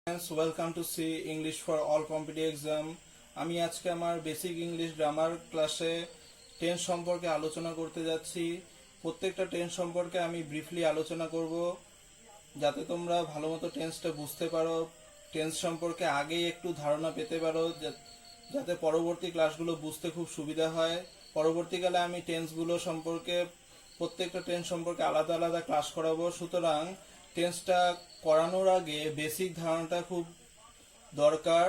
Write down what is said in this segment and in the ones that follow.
Friends, welcome to see English for all competitive exam. আমি আজকে আমার বেসিক ইংলিশ গ্রামার ক্লাসে টেন্স সম্পর্কে আলোচনা করতে যাচ্ছি। প্রত্যেকটা টেন্স সম্পর্কে আমি ব্রিফলি আলোচনা করব যাতে তোমরা ভালোমতো টেন্সটা বুঝতে পারো, টেন্স সম্পর্কে আগেই একটু ধারণা পেতে পারো, যাতে পরবর্তী ক্লাসগুলো বুঝতে খুব সুবিধা হয়। পরবর্তীকালে আমি টেন্সগুলো সম্পর্কে প্রত্যেকটা টেন্স সম্পর্কে আলাদা আলাদা ক্লাস করাবো। সুতরাং টেন্সটা করানোর আগে বেসিক ধারণাটা খুব দরকার।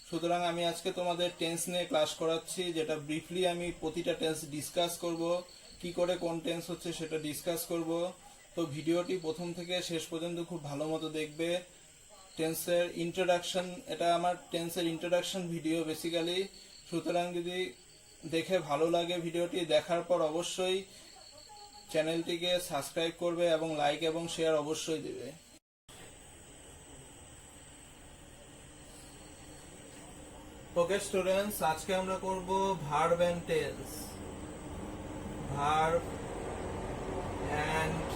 সুতরাং আমি আজকে তোমাদের টেন্স নিয়ে ক্লাস করাচ্ছি, যেটা ব্রিফলি আমি প্রতিটা টেন্স ডিসকাস করব, কি করে কোন টেন্স হচ্ছে সেটা ডিসকাস করব। তো ভিডিওটি প্রথম থেকে শেষ পর্যন্ত খুব ভালো মতো দেখবে। টেন্সের ইন্ট্রোডাকশন, এটা আমার টেন্সের ইন্ট্রোডাকশন ভিডিও বেসিক্যালি। সুতরাং যদি দেখে ভালো লাগে ভিডিওটি দেখার পর অবশ্যই চ্যানেলটিকে সাবস্ক্রাইব করবে এবং লাইক এবং শেয়ার অবশ্যই দেবে। ওকে স্টুডেন্টস, আজকে আমরা করব verb and tense. Verb and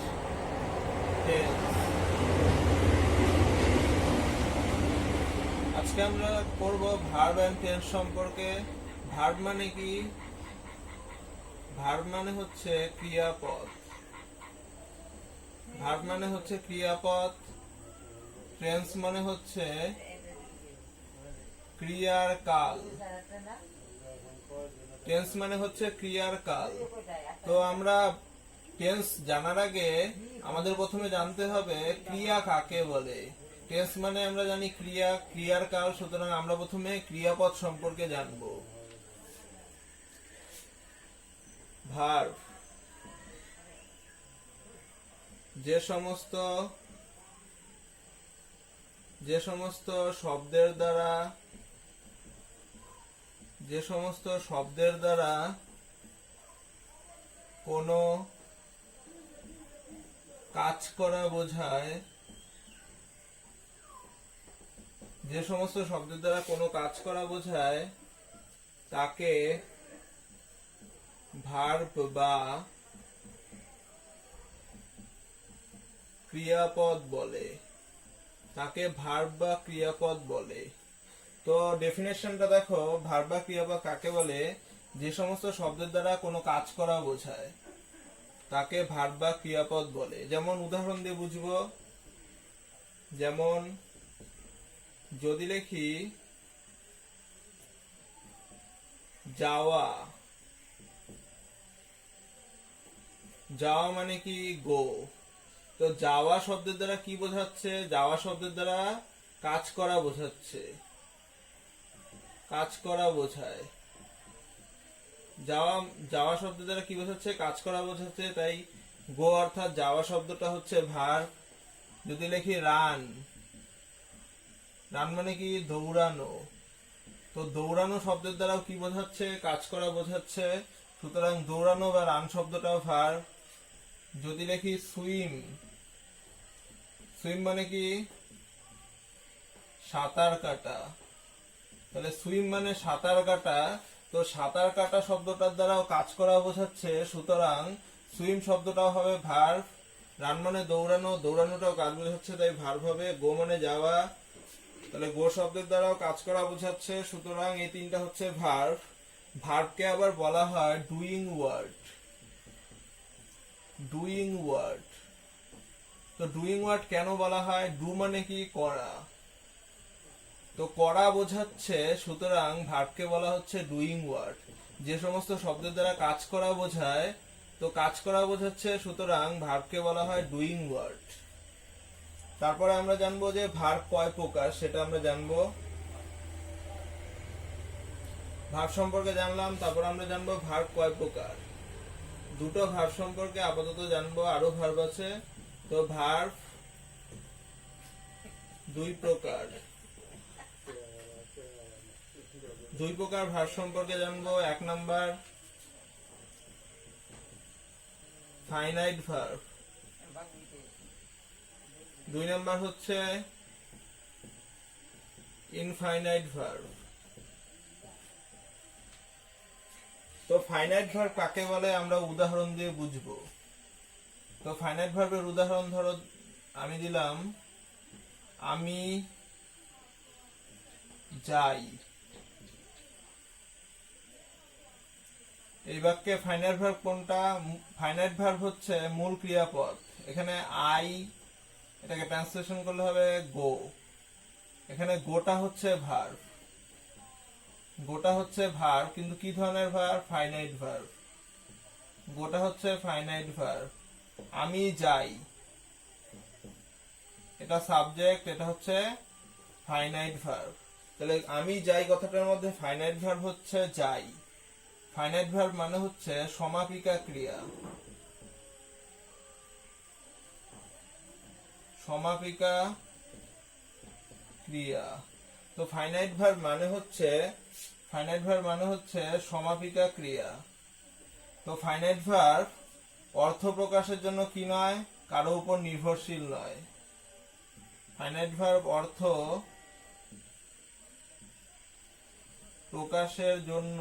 tense আজকে আমরা করব ভার্ব এন্ড টেন্স সম্পর্কে। ভার্ব মানে কি? ভার্ব মানে হচ্ছে ক্রিয়াপদ। ভার্ব মানে হচ্ছে ক্রিয়াপদ। টেন্স মানে হচ্ছে ক্রিয়ার কাল। টেন্স মানে হচ্ছে ক্রিয়ার কাল। তো আমরা টেন্স জানার আগে আমাদের প্রথমে জানতে হবে ক্রিয়া কাকে বলে। টেন্স মানে আমরা জানি ক্রিয়া, ক্রিয়ার কাল। সুতরাং আমরা প্রথমে ক্রিয়াপদ সম্পর্কে জানবো। ভার্ব যে সমস্ত শব্দের দ্বারা কোনো কাজ করা বোঝায়, যে সমস্ত শব্দের দ্বারা কোনো কাজ করা বোঝায় তাকে ভার্ব বা ক্রিয়াপদ বলে। তাকে ভার্ব বা ক্রিয়াপদ বলে। তো ডেফিনেশনটা দেখো, ভার্ব বা ক্রিয়াপদ কাকে বলে? যে সমস্ত শব্দের দ্বারা কোনো কাজ করা বোঝায় তাকে ভার্ব বা ক্রিয়াপদ বলে। যেমন উদাহরণ দিয়ে বুঝবো, যেমন যদি লিখি যাওয়া, যাওয়া মানে কি? গো। তো যাওয়া শব্দের দ্বারা কি বোঝাচ্ছে? যাওয়া শব্দের দ্বারা কাজ করা বোঝাচ্ছে, কাজ করা বোঝায়। যাওয়া শব্দের দ্বারা কি বোঝাচ্ছে? কাজ করা বোঝাচ্ছে। তাই গো অর্থাৎ যাওয়া শব্দটা হচ্ছে ভার্ব। যদি লিখি রান, রান মানে কি? দৌড়ানো। তো দৌড়ানো শব্দের দ্বারাও কি বোঝাচ্ছে? কাজ করা বোঝাচ্ছে। সুতরাং দৌড়ানো বা রান শব্দটাও ভার্ব। যদি লিখি সুইম, সুইম মানে কি? সাঁতার কাটা। তাহলে সুইম মানে সাঁতার কাটা। তো সাঁতার কাটা শব্দটার দ্বারাও কাজ করা বোঝাচ্ছে। সুতরাং সুইম শব্দটাও হবে ভার্ব। রান মানে দৌড়ানো, দৌড়ানোটাও কাজ বোঝাচ্ছে, তাই ভার্ব হবে। গো মানে যাওয়া, তাহলে গো শব্দের দ্বারাও কাজ করা বোঝাচ্ছে। সুতরাং এই তিনটা হচ্ছে ভার্ব। ভার্বকে আবার বলা হয় ডুইং ওয়ার্ড। Doing word. তো ডুইং ওয়ার্ড কেন বলা হয়? ডু মানে কি? করা। তো করা বোঝাচ্ছে, সুতরাং ভার্বকে বলা হচ্ছে ডুইং ওয়ার্ড। যে সমস্ত শব্দের দ্বারা কাজ করা বোঝায়, তো কাজ করা বোঝাচ্ছে, সুতরাং ভার্বকে বলা হয় ডুইং ওয়ার্ড। তারপরে আমরা জানবো যে ভার্ব কয় প্রকার, সেটা আমরা জানবো। ভার্ব সম্পর্কে জানলাম, তারপর আমরা জানবো ভার্ব কয় প্রকার। দুটো ভার্ব সম্পর্কে আপাতত জানবো, আরো ভার্ব আছে। তো ভার্ব দুই প্রকার। দুই প্রকার ভার্ব সম্পর্কে জানবো। এক নাম্বার ফাইনাইট ভার্ব, দুই নাম্বার হচ্ছে ইনফাইনাইট ভার্ব। তো ফাইনাইট ভার্ব কাকে বলে আমরা উদাহরণ দিয়ে বুঝবো। তো ফাইনাইট ভার্বের উদাহরণ ধরো আমি দিলাম আমি যাই। এই বাক্যে ফাইনাইট ভার্ব কোনটা? ফাইনাইট ভার্ব হচ্ছে মূল ক্রিয়াপদ। এখানে আই, এটাকে ট্রান্সলেশন করলে হবে গো। এখানে গোটা হচ্ছে ভার্ব, গোটা হচ্ছে ভার্ব, কিন্তু কি ধরনের ভার্ব? Finite verb. গোটা হচ্ছে ফাইনাইট ভার্ব। আমি যাই, এটা সাবজেক্ট, এটা হচ্ছে ফাইনাইট ভার্ব। তাহলে আমি যাই কথাটার মধ্যে ফাইনাইট ভার্ব হচ্ছে যাই। ফাইনাইট ভার্ব মানে হচ্ছে সমাপিকা ক্রিয়া। সমাপিকা ক্রিয়া। তো ফাইনাইট ভার্ব মানে হচ্ছে সমাপিকা ক্রিয়া। তো ফাইনাইট ভার্ব অর্থ প্রকাশের জন্য কি নয়? কারো উপর নির্ভরশীল নয়। ফাইনাইট ভার্ব অর্থ প্রকাশের জন্য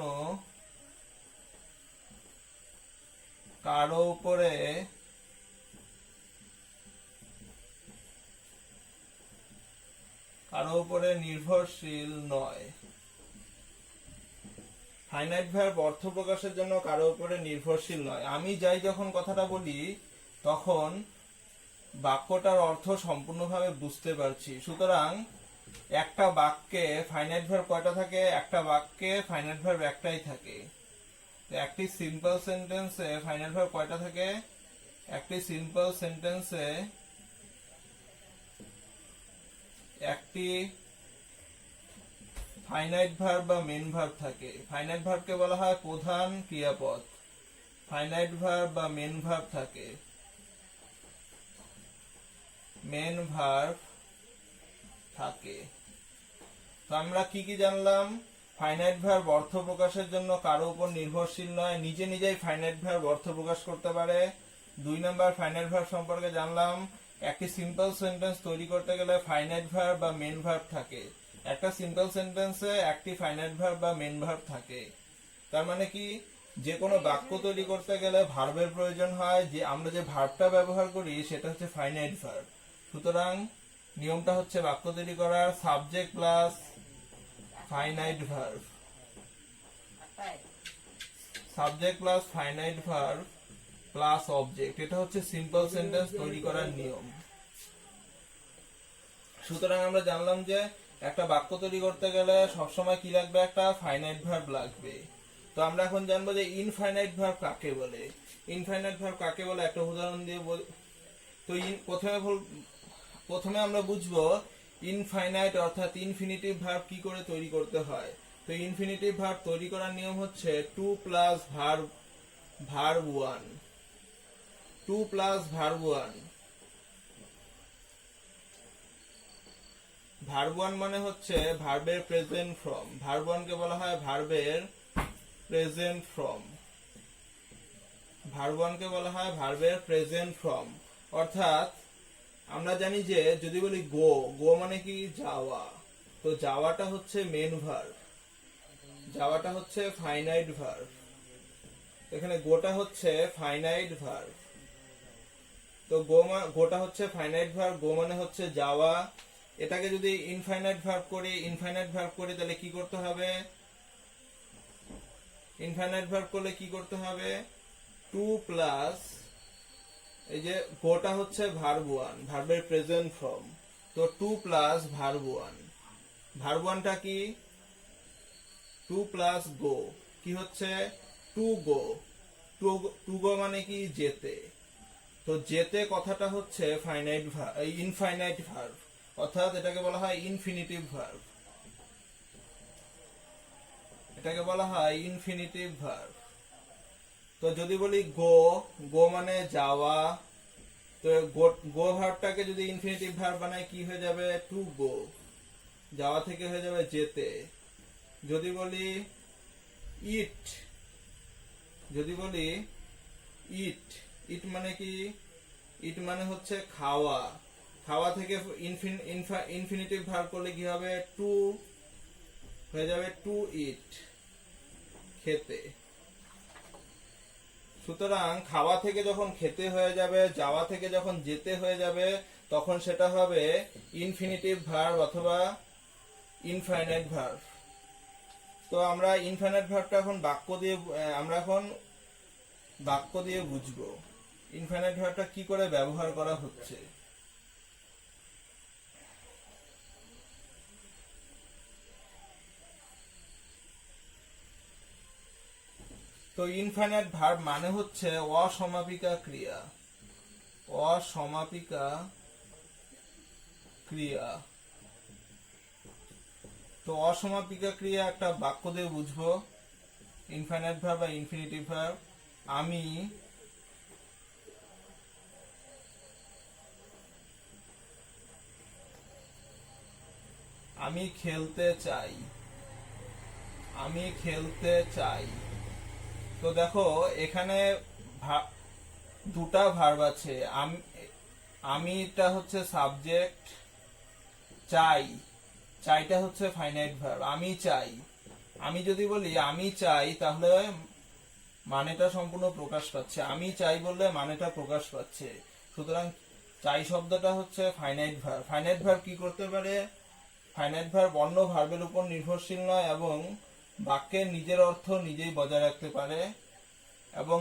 কারো উপরে নির্ভরশীল নয়। ফাইনাইট ভার্ব অর্থ প্রকাশের জন্য কারো উপরে নির্ভরশীল নয়। আমি যাই যখন কথাটা বলি তখন বাক্যটার অর্থ সম্পূর্ণভাবে বুঝতে পারছি। সুতরাং একটা বাক্যে ফাইনাইট ভার্ব কয়টা থাকে? একটা বাক্যে ফাইনাইট ভার্ব একটাই থাকে। একটি সিম্পল সেন্টেন্সে ফাইনাইট ভার্ব কয়টা থাকে? একটি সিম্পল সেন্টেন্সে একটি ফাইনাইট ভার্ব বা মেন ভার্ব থাকে। ফাইনাইট ভার্বকে বলা হয় প্রধান ক্রিয়াপদ। ফাইনাইট ভার্ব বা মেন ভার্ব থাকে। মেন ভার্ব থাকে। তো আমরা কি কি জানলাম? ফাইনাইট ভার্ব অর্থ প্রকাশের জন্য কারো উপর নির্ভরশীল নয়, নিজে নিজেই ফাইনাইট ভার্ব অর্থ প্রকাশ করতে পারে। 2 নাম্বার ফাইনাইট ভার্ব সম্পর্কে জানলাম, একটি সিম্পল সেন্টেন্স তৈরি করতে গেলে ফাইনাইট ভার্ব বা মেন ভার্ব থাকে। একটা সিম্পল সেন্টেন্সে একটি ফাইনাইট ভার্ব বা মেন ভার্ব থাকে। তার মানে কি, যে কোনো বাক্য তৈরি করতে গেলে ভার্বের প্রয়োজন হয়। যে আমরা যে ভার্বটা ব্যবহার করি সেটা হচ্ছে ফাইনাইট ভার্ব। সুতরাং নিয়মটা হচ্ছে বাক্য তৈরি করার subject plus finite verb, subject plus finite verb plus object. এটা হচ্ছে সিম্পল সেন্টেন্স তৈরি করার নিয়ম। সুতরাং আমরা জানলাম যে একটা বাক্য তৈরি করতে গেলে সবসময় কি লাগবে? একটা ফাইনাইট ভার্ব লাগবে। তো আমরা এখন জানবো যে ইনফাইনাইট ভার্ব কাকে বলে। ইনফাইনাইট ভার্ব কাকে বলে একটা উদাহরণ দিয়ে তো প্রথমে আমরা বুঝবো ইনফাইনাইট অর্থাৎ ইনফিনিটিভ ভার্ব কি করে তৈরি করতে হয়। তো ইনফিনিটিভ ভার্ব তৈরি করার নিয়ম হচ্ছে 2 plus verb 1। 2 plus verb 1। Verb 1 মানে হচ্ছে ভার্বের প্রেজেন্ট ফর্ম। ভার্ব 1 কে বলা হয় ভার্বের প্রেজেন্ট ফর্ম। ভার্ব 1 কে বলা হয় ভার্বের প্রেজেন্ট ফর্ম। অর্থাৎ আমরা জানি যে যদি বলি গো, গো মানে কি? যাওয়া। তো যাওয়াটা হচ্ছে মেন ভার্ব, যাওয়াটা হচ্ছে ফাইনাইট ভার্ব। এখানে গোটা হচ্ছে ফাইনাইট ভার্ব। তো গোটা হচ্ছে ফাইনাইট ভার্ব, গো মানে হচ্ছে যাওয়া। এটাকে যদি ইনফাইনাইট ভার্ব করি তাহলে কি করতে হবে? ইনফাইনাইট ভার্ব করলে কি করতে হবে? 2 প্লাস, এই যে গোটা হচ্ছে ভার্ব 1, ভার্বের প্রেজেন্ট ফর্ম। তো 2 প্লাস ভার্ব 1। ভার্ব 1টা কি? 2 প্লাস গো। কি হচ্ছে? To go. টু গো মানে কি? যেতে। তো যেতে কথাটা হচ্ছে ইনফাইনাইট ভার্ব, অর্থাৎ এটাকে বলা হয় ইনফিনিটিভ ভার্ব। এটাকে বলা হয় ইনফিনিটিভ ভার্ব। তো যদি বলি গো, গো মানে যাওয়া। তো গো ভার্বটাকে যদি ইনফিনিটিভ ভার্ব বানাই কি হয়ে যাবে? To go. যাওয়া থেকে হয়ে যাবে যেতে। যদি বলি ইট, ইট মানে কি? ইট মানে হচ্ছে খাওয়া। খাওয়া থেকে ইনফিনিটিভ ভার্ব করলে কি হবে? টু হয়ে যাবে টু ইট, খেতে। সুতরাং খাওয়া থেকে যখন খেতে হয়ে যাবে, যাওয়া থেকে যখন যেতে হয়ে যাবে, তখন সেটা হবে ইনফিনিটিভ ভার্ব অথবা ইনফাইনাইট ভার্ব। তো আমরা ইনফাইনাইট ভার্বটা এখন বাক্য দিয়ে বুঝবো ইনফাইনাইট ভার্বটা কি করে ব্যবহার করা হচ্ছে। তো ইনফাইনাইট ভার্ব মানে হচ্ছে অসমাপিকা ক্রিয়া। অসমাপিকা ক্রিয়া। তো অসমাপিকা ক্রিয়া একটা বাক্য দিয়ে বুঝবো ইনফাইনাইট ভার্ব বা ইনফিনিটিভ ভার্ব। আমি খেলতে চাই। আমি খেলতে চাই। তো দেখো এখানে দুটা ভার্ব আছে। আমিটা হচ্ছে সাবজেক্ট, চাইটা হচ্ছে ফাইনাইট ভার্ব। আমি চাই। আমি যদি বলি আমি চাই তাহলে মানেটা সম্পূর্ণ প্রকাশ পাচ্ছে। আমি চাই বললে মানেটা প্রকাশ পাচ্ছে। সুতরাং চাই শব্দটা হচ্ছে ফাইনাইট ভার্ব। ফাইনাইট ভার্ব কি করতে পারে? ফাইনাইট ভার্ব অন্য ভার্বের উপর নির্ভরশীল নয় এবং বাক্যের নিজের অর্থ নিজেই বজায় রাখতে পারে। এবং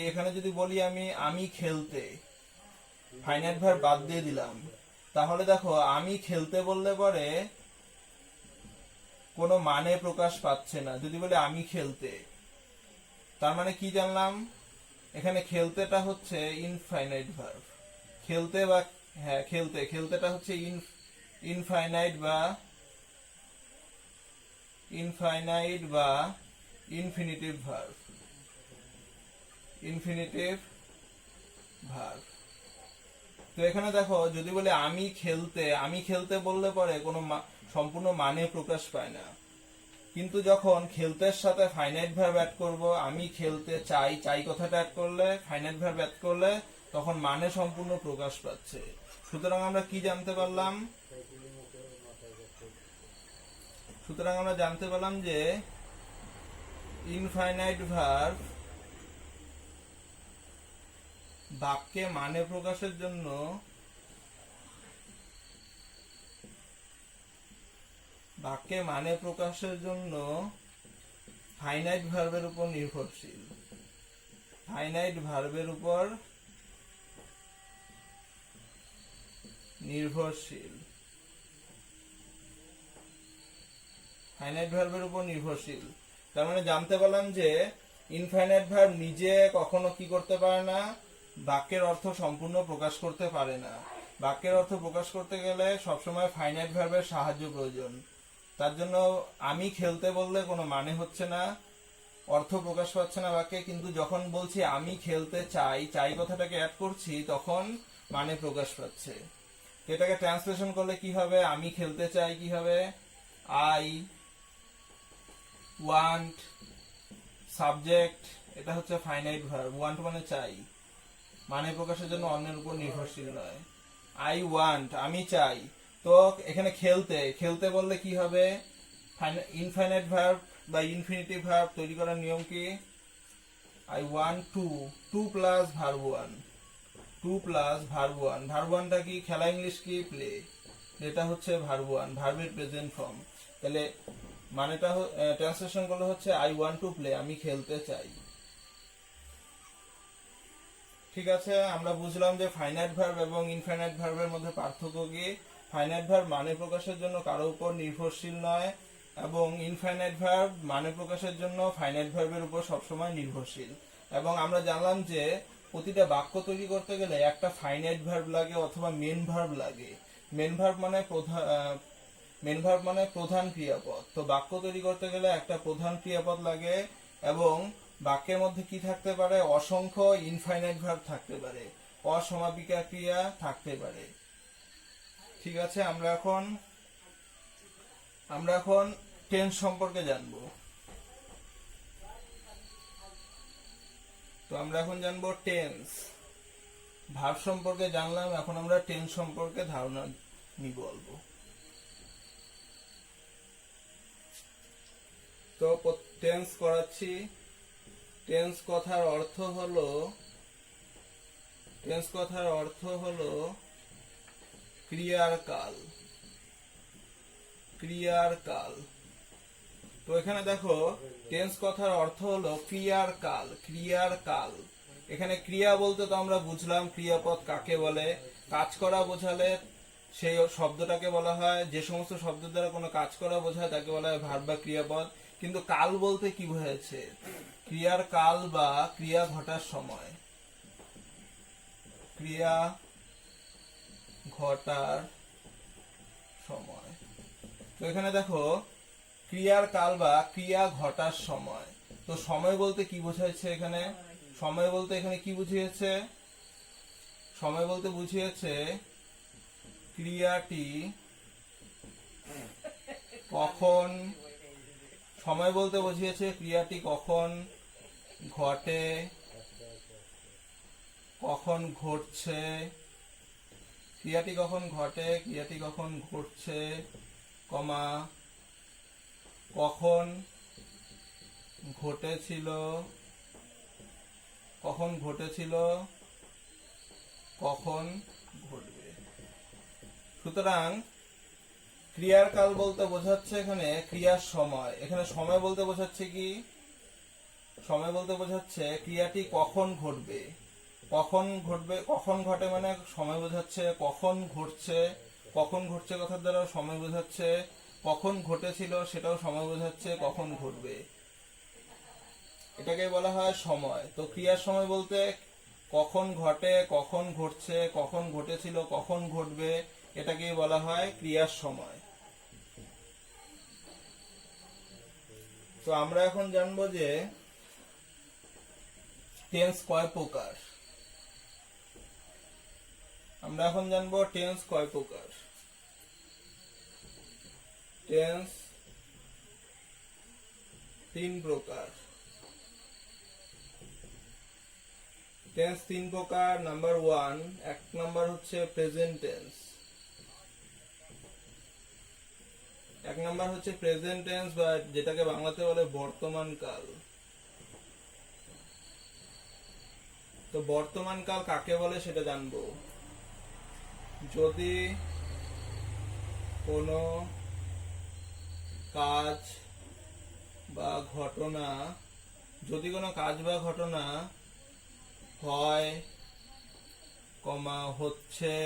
এখানে যদি বলি আমি খেলতে, ফাইনাইট ভার্ব বাদ দিয়ে দিলাম, তাহলে দেখো আমি খেলতে বললে পরে কোনো মানে প্রকাশ পাচ্ছে না। যদি বলি আমি খেলতে, তার মানে কি জানলাম? এখানে খেলতেটা হচ্ছে ইনফাইনাইট ভার্ব। খেলতেটা হচ্ছে ইনফাইনাইট বা ইনফিনিটিভ ভার্ব। তো এখানে দেখো যদি বলে আমি খেলতে বললে পরে কোনো সম্পূর্ণ মানে প্রকাশ পায় না। কিন্তু যখন খেলতের সাথে ফাইনাইট ভার্ব অ্যাড করব, আমি খেলতে চাই কথাটা অ্যাড করলে, ফাইনাইট ভার্ব অ্যাড করলে তখন মানে সম্পূর্ণ প্রকাশ পাচ্ছে। সুতরাং আমরা কি জানতে পারলাম? যে ইনফাইনাইট ভার্ব বাক্যে মানে প্রকাশের জন্য ফাইনাইট ভার্বের উপর নির্ভরশীল। ফাইনাইট ভার্বের উপর নির্ভরশীল। তার মানে জানতে পারলাম যে ইনফাইনাইট ভার্ব নিজে কখনো কি করতে পারে না? বাক্যের অর্থ সম্পূর্ণ প্রকাশ করতে পারে না। বাক্যের অর্থ প্রকাশ করতে গেলে সবসময় ফাইনাইট ভার্বের সাহায্য প্রয়োজন। তার জন্য আমি খেলতে বললে কোনো মানে হচ্ছে না, অর্থ প্রকাশ পাচ্ছে না বাক্যে। কিন্তু যখন বলছি আমি খেলতে চাই কথাটাকে অ্যাড করছি, তখন মানে প্রকাশ পাচ্ছে। এটাকে ট্রান্সলেশন করলে কি হবে? আমি খেলতে চাই কি হবে? আই ওয়ান্ট, সাবজেক্ট, এটা হচ্ছে ফাইনাইট ভার্ব। ওয়ান্ট মানে চাই, মানে প্রকাশের জন্য অন্যের উপর নির্ভরশীল নয়। আই ওয়ান্ট, আমি চাই। তো এখানে খেলতে বললে কি হবে? ইনফাইনাইট ভার্ব বা ইনফিনিটিভ ভার্ব তৈরি করার নিয়ম কি? I want to plus verb one. Verb ওয়ানটা কি? খেলা ইংলিশ কি? প্লে। এটা হচ্ছে ভার্ব ওয়ান, ভার্বের প্রেজেন্ট ফর্ম। তাহলে মানেটা ট্রান্সলেশন করলে হচ্ছে আই ওয়ান্ট টু প্লে, আমি খেলতে চাই। ঠিক আছে, আমরা বুঝলাম যে ফাইনাইট ভার্ব এবং ইনফাইনাইট ভার্বের মধ্যে পার্থক্য কি। ফাইনাইট ভার্ব মানে প্রকাশের জন্য কারো উপর নির্ভরশীল নয় এবং ইনফাইনাইট ভার্ব মানে প্রকাশের জন্য ফাইনাইট ভার্বের উপর সবসময় নির্ভরশীল। এবং আমরা জানলাম যে প্রতিটা বাক্য তৈরি করতে গেলে একটা ফাইনাইট ভার্ব লাগে অথবা মেন ভার্ব লাগে। মেন ভার্ব মানে প্রধান ক্রিয়াপদ। তো বাক্য তৈরি করতে গেলে একটা প্রধান ক্রিয়াপদ লাগে এবং বাক্যের মধ্যে কি থাকতে পারে? অসংখ্য ইনফাইনাইট ভার্ব থাকতে পারে, অসমাপিকা ক্রিয়া থাকতে পারে। ঠিক আছে, আমরা এখন টেন্স সম্পর্কে জানবো। তো আমরা এখন জানবো টেন্স। ভার্ব সম্পর্কে জানলাম, এখন আমরা টেন্স সম্পর্কে ধারণা নিব অল্প। তো টেন্স করাচ্ছি। টেন্স কথার অর্থ হলো ক্রিয়ার কাল। ক্রিয়ার কাল। তো এখানে দেখো টেন্স কথার অর্থ হলো ক্রিয়ার কাল, ক্রিয়ার কাল। এখানে ক্রিয়া বলতে তো আমরা বুঝলাম ক্রিয়াপদ কাকে বলে। কাজ করা বোঝালে সেই শব্দটাকে বলা হয়, যে সমস্ত শব্দের দ্বারা কোনো কাজ করা বোঝায় তাকে বলা হয় ভার্ব বা ক্রিয়াপদ। কিন্তু কাল বলতে কি বোঝাচ্ছে? ক্রিয়ার কাল বা ক্রিয়া ঘটার সময়, ক্রিয়া ঘটার সময়। তো এখানে দেখো ক্রিয়ার কাল বা ক্রিয়া ঘটার সময়। তো সময় বলতে কি বোঝাচ্ছে এখানে? সময় বলতে এখানে কি বুঝিয়েছে? সময় বলতে বুঝিয়েছে ক্রিয়াটি কখন, সময় বলতে বুঝিয়েছে ক্রিয়াটি কখন ঘটে, কখন ঘটছে, ক্রিয়াটি কখন ঘটে, ক্রিয়াটি কখন ঘটছে, কমা কখন ঘটেছিল, কখন ঘটেছিল, কখন ঘটবে। সুতরাং ক্রিয়ার কাল বলতে বোঝাচ্ছে এখানে ক্রিয়ার সময়। এখানে সময় বলতে বোঝাচ্ছে কি? সময় বলতে বোঝাচ্ছে ক্রিয়াটি কখন ঘটবে, কখন ঘটবে, কখন ঘটে মানে সময় বোঝাচ্ছে, কখন ঘটছে, কখন ঘটছে কথার দ্বারা সময় বোঝাচ্ছে, কখন ঘটেছিল সেটাও সময় বোঝাচ্ছে, কখন ঘটবে, এটাকে বলা হয় সময়। তো ক্রিয়ার সময় বলতে কখন ঘটে, কখন ঘটছে, কখন ঘটেছিল, কখন ঘটবে, এটাকেই বলা হয় ক্রিয়ার সময়। তো আমরা এখন জানবো যে টেন্স কয় প্রকার। আমরা এখন জানবো টেন্স কয় প্রকার। টেন্স তিন প্রকার। টেন্স তিন প্রকার। নাম্বার ওয়ান, এক নাম্বার হচ্ছে প্রেজেন্ট টেন্স। এক নাম্বার হচ্ছে প্রেজেন্ট টেন্স বা যেটাকে বাংলাতে বলে বর্তমান কাল। তো বর্তমান কাল কাকে বলে সেটা জানবো। যদি কোনো কাজ বা ঘটনা, যদি কোনো কাজ বা ঘটনা হয়, কমা হচ্ছে,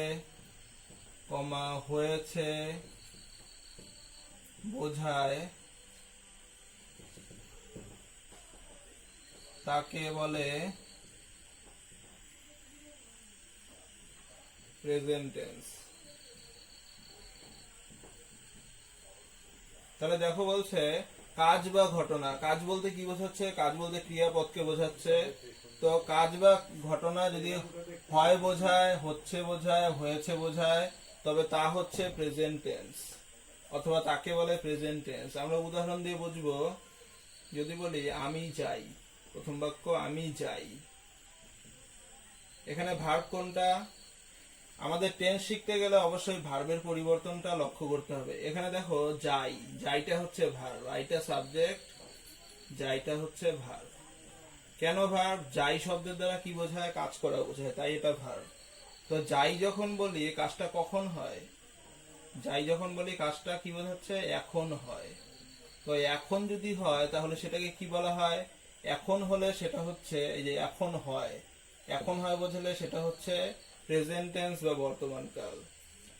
কমা হয়েছে বোঝায়, তাকে বলে প্রেজেন্ট টেন্স। তাহলে দেখো বলছে কাজ বা ঘটনা। কাজ বলতে কি বোঝাচ্ছে? কাজ বলতে ক্রিয়াপদকে বোঝাচ্ছে। তো কাজ বা ঘটনা যদি হয় বোঝায়, হচ্ছে বোঝায়, হয়েছে বোঝায়, তবে তা হচ্ছে প্রেজেন্ট টেন্স, অথবা তাকে বলে প্রেজেন্ট টেন্স। আমরা উদাহরণ দিয়ে বুঝবো। যদি বলি আমি যাই, প্রথম বাক্য আমি যাই, এখানে ভার্ব কোনটা? আমাদের টেন্স শিখতে গেলে অবশ্যই ভার্বের পরিবর্তনটা লক্ষ্য করতে হবে। এখানে দেখো যাই, যাইটা হচ্ছে ভার্ব, আইটা সাবজেক্ট, যাইটা হচ্ছে ভার্ব। কেন ভার্ব? যাই শব্দের দ্বারা কি বোঝায়? কাজ করা বোঝায়, তাই এটা ভার্ব। তো যাই যখন বলি কাজটা কখন হয়? যাই যখন বলি কাজটা কি বোঝাচ্ছে? এখন হয়। তো এখন যদি হয় তাহলে সেটাকে কি বলা হয়? এখন হলে সেটা হচ্ছে এই যে এখন হয়, এখন হয় বোঝালে সেটা হচ্ছে প্রেজেন্ট টেন্স বা বর্তমান কাল।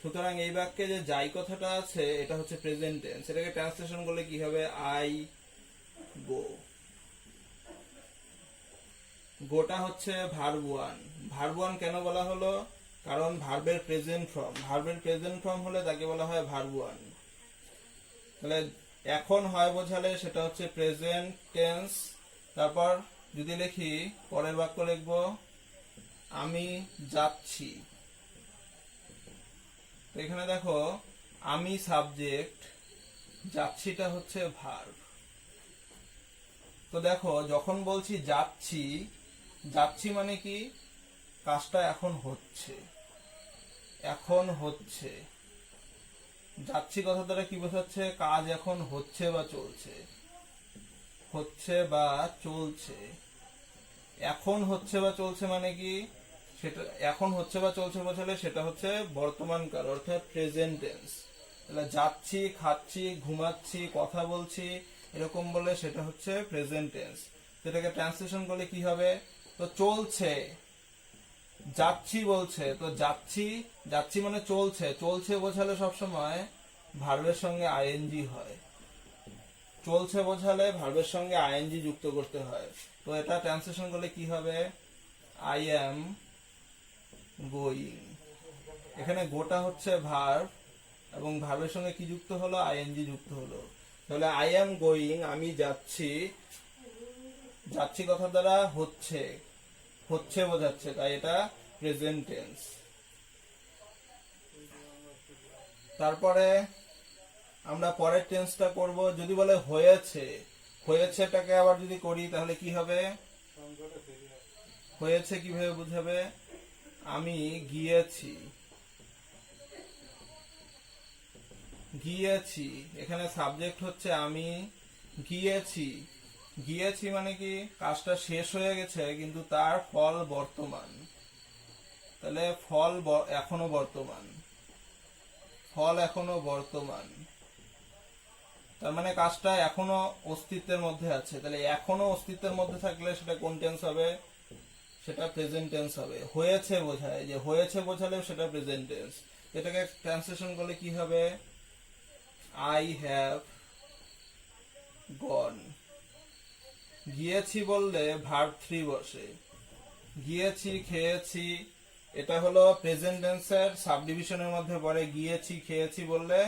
সুতরাং এই বাক্যে যে যাই কথাটা আছে এটা হচ্ছে প্রেজেন্ট টেন্স। এটাকে ট্রান্সলেশন করলে কি হবে? I go. গোটা হচ্ছে ভার্ব ওয়ান। ভার্ব ওয়ান কেন বলা হলো? কারণ ভার্বের প্রেজেন্ট ফর্ম, ভার্বের প্রেজেন্ট ফর্ম হলে তাকে বলা হয় ভার্ব ওয়ান। তাহলে এখন হয় বোঝালে সেটা হচ্ছে প্রেজেন্ট টেন্স। তারপর যদি লিখি, পরের বাক্য লিখব আমি যাচ্ছি। এখানে দেখো আমি সাবজেক্ট, যাচ্ছিটা হচ্ছে ভার্ব। তো দেখো যখন বলছি যাচ্ছি, যাচ্ছি মানে কি? কাজটা এখন হচ্ছে, এখন হচ্ছে। যাচ্ছি কথা দ্বারা কি বোঝাচ্ছে? কাজ এখন হচ্ছে বা চলছে, হচ্ছে বা চলছে। এখন হচ্ছে বা চলছে মানে কি? সেটা এখন হচ্ছে বা চলছে বোঝালে সেটা হচ্ছে বর্তমান কাল অর্থাৎ প্রেজেন্ট টেন্স। তাহলে যাচ্ছি, খাচ্ছি, ঘুমাচ্ছি, কথা বলছি এরকম বলে সেটা হচ্ছে প্রেজেন্ট টেন্স। যেটাকে ট্রান্সলেশন করলে কি হবে, তো চলছে, যাচ্ছি বলছে, তো যাচ্ছি, যাচ্ছি মানে চলছে, চলছে বোঝালে সবসময় ভার্বের সঙ্গে আইএনজি হয়, চলছে বোঝালে ভার্বের সঙ্গে আইএনজি যুক্ত করতে হয়। তো এটা ট্রান্সলেশন করলে কি হবে, আই অ্যাম গোয়িং। এখানে গোটা হচ্ছে ভার্ব এবং ভার্বের সঙ্গে কি যুক্ত হলো, আইএনজি যুক্ত হলো। তাহলে আই অ্যাম গোয়িং, আমি যাচ্ছি, যাচ্ছি কথা দ্বারা হচ্ছে, হচ্ছে বোঝাচ্ছে, তাই এটা প্রেজেন্ট টেন্স। তারপরে আমরা পরের টেন্সটা করব, যদি বলে হয়েছে, হয়েছেটাকে আবার যদি করি তাহলে কি হবে, হয়েছে কিভাবে বুঝাবে, আমি গিয়েছি, গিয়েছি, এখানে সাবজেক্ট হচ্ছে আমি, গিয়েছি, গিয়েছি মানে কি কাজটা শেষ হয়ে গেছে কিন্তু তার ফল বর্তমান, তাহলে ফল এখনো বর্তমান, ফল এখনো বর্তমান, তার মানে কাজটা এখনো অস্তিত্বের মধ্যে আছে। তাহলে এখনো অস্তিত্বের মধ্যে থাকলে সেটা কোন টেন্স হবে, সেটা প্রেজেন্ট টেন্স হবে। হয়েছে বোঝায়, যে হয়েছে বোঝালেও সেটা প্রেজেন্ট টেন্স। এটাকে ট্রান্সলেশন করলে কি হবে, আই হ্যাভ গন। গিয়েছি বললে ভার্ব 3 বসে, গিয়েছি, খেয়েছি, এটা হলো প্রেজেন্ট টেন্সের সাবডিভিশনের মধ্যে পড়ে। গিয়েছি, খেয়েছি বললে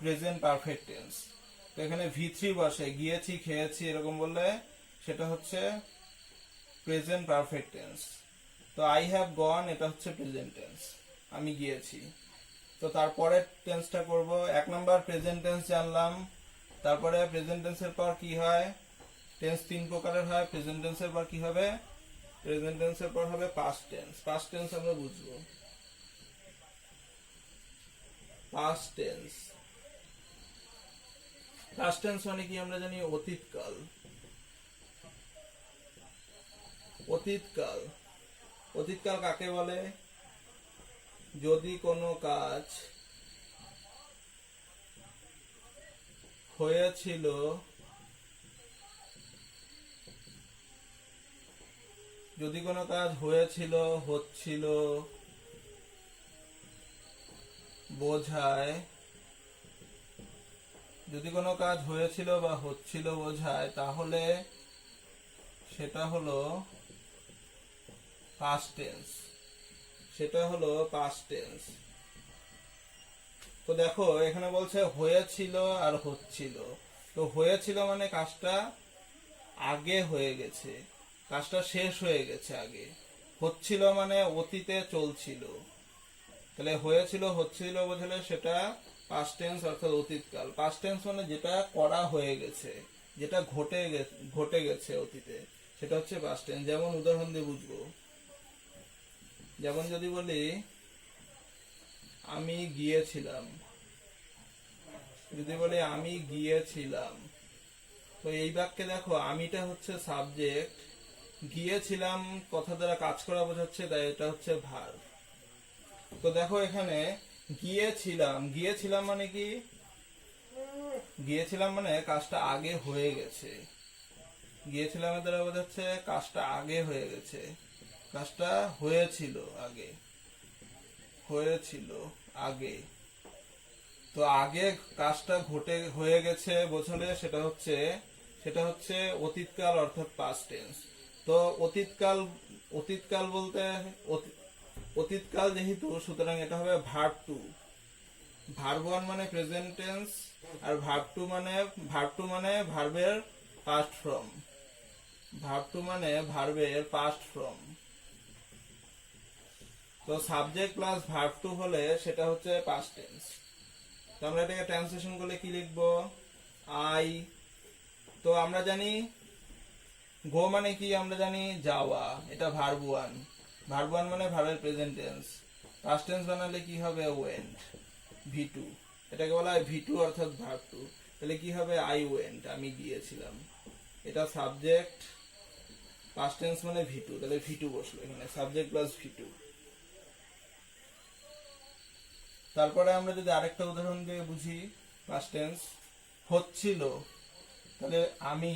প্রেজেন্ট পারফেক্ট টেন্স। তো এখানে V3 বসে, গিয়েছি, খেয়েছি এরকম বললে সেটা হচ্ছে প্রেজেন্ট পারফেক্ট টেন্স। তো আই হ্যাভ গন এটা হচ্ছে প্রেজেন্ট টেন্স, আমি গিয়েছি। তো তারপরে টেন্সটা করব, 1 নাম্বার প্রেজেন্ট টেন্স জানলাম। তারপরে প্রেজেন্ট টেন্সের পর কি হয়, টেন্স 3 প্রকারের হয়। প্রেজেন্ট টেন্সের পর কি হবে, প্রেজেন্ট টেন্সের পর হবে পাস্ট টেন্স। পাস্ট টেন্স আমরা বুঝবো, পাস্ট টেন্স, পাস্ট টেন্স মানে কি আমরা জানি অতীতকাল, অতীতকাল, অতীতকাল কাকে বলে, যদি কোনো কাজ হয়েছিল, যদি কোনো কাজ হয়েছিল, হচ্ছিল বোঝায়, যদি কোনো কাজ হয়েছিল বা হচ্ছিল বোঝায় তাহলে সেটা হলো পাস্ট টেন্স, সেটা হলো পাস্ট টেন্স। তো দেখো এখানে বলছে হয়েছিল আর হচ্ছিল, তো হয়েছিল মানে কাজটা আগে হয়ে গেছে, কাজটা শেষ হয়ে গেছে আগে। হচ্ছিল মানে অতীতে চলছিল, তাহলে হয়েছিল হচ্ছিল বোঝালে সেটা পাস্ট টেন্স অর্থাৎ অতীতকাল। পাস্ট টেন্স মানে যেটা করা হয়ে গেছে, যেটা ঘটে গেছে অতীতে, সেটা হচ্ছে পাস্ট টেন্স। যেমন উদাহরণ দিয়ে বুঝবো, যেমন যদি বলি আমি গিয়েছিলাম, যদি বলি আমি গিয়েছিলাম, তো এই বাক্যে দেখো আমিটা হচ্ছে সাবজেক্ট, গিয়েছিলাম কথা দ্বারা কাজ করা বোঝাচ্ছে, তাই এটা হচ্ছে ভার্ব। তো দেখো এখানে গিয়েছিলাম, গিয়েছিলাম মানে কি, গিয়েছিলাম মানে কাজটা আগে হয়ে গেছে, গিয়েছিলাম এর দ্বারা বোঝাচ্ছে কাজটা আগে হয়ে গেছে, কাজটা হয়েছিল আগে, হয়েছিল আগে। তো আগে কাজটা হয়ে গেছে বোঝালে সেটা হচ্ছে অতীতকাল অর্থাৎ পাস্ট টেন্স। তো অতীতকাল, অতীতকাল বলতে অতীতকাল যেহেতু, সুতরাং এটা হবে ভার্ব 2। ভার্ব 1 মানে প্রেজেন্ট টেন্স, আর ভার্ব 2 মানে ভার্বের পাস্ট ফর্ম, ভার্ব 2 মানে ভার্বের পাস্ট ফর্ম। তো সাবজেক্ট প্লাস ভার্ব 2 হলে সেটা হচ্ছে পাস্ট টেন্স। তো আমরা এটাকে ট্রান্সলেশন করলে কি লিখবো, আই, তো আমরা জানি গো মানে কি, আমরা জানি যাওয়া, এটা ভার্ব 1, ভার্ব 1 মানে ভার্বের প্রেজেন্ট টেন্স। পাস্ট টেন্স বানালে কি হবে, ওয়েন্ট, V2, এটাকে বলা হয় V2 অর্থাৎ ভার্ব 2। তাহলে কি হবে, আই ওয়েন্ট, আমি গিয়েছিলাম, এটা সাবজেক্ট, পাস্ট টেন্স মানে V2, তাহলে V2 বসলো এখানে, সাবজেক্ট প্লাস V2। তারপরে আমরা যদি আরেকটা উদাহরণ দিয়ে বুঝি পাস্ট টেন্স, হচ্ছিল, তাহলে আমি,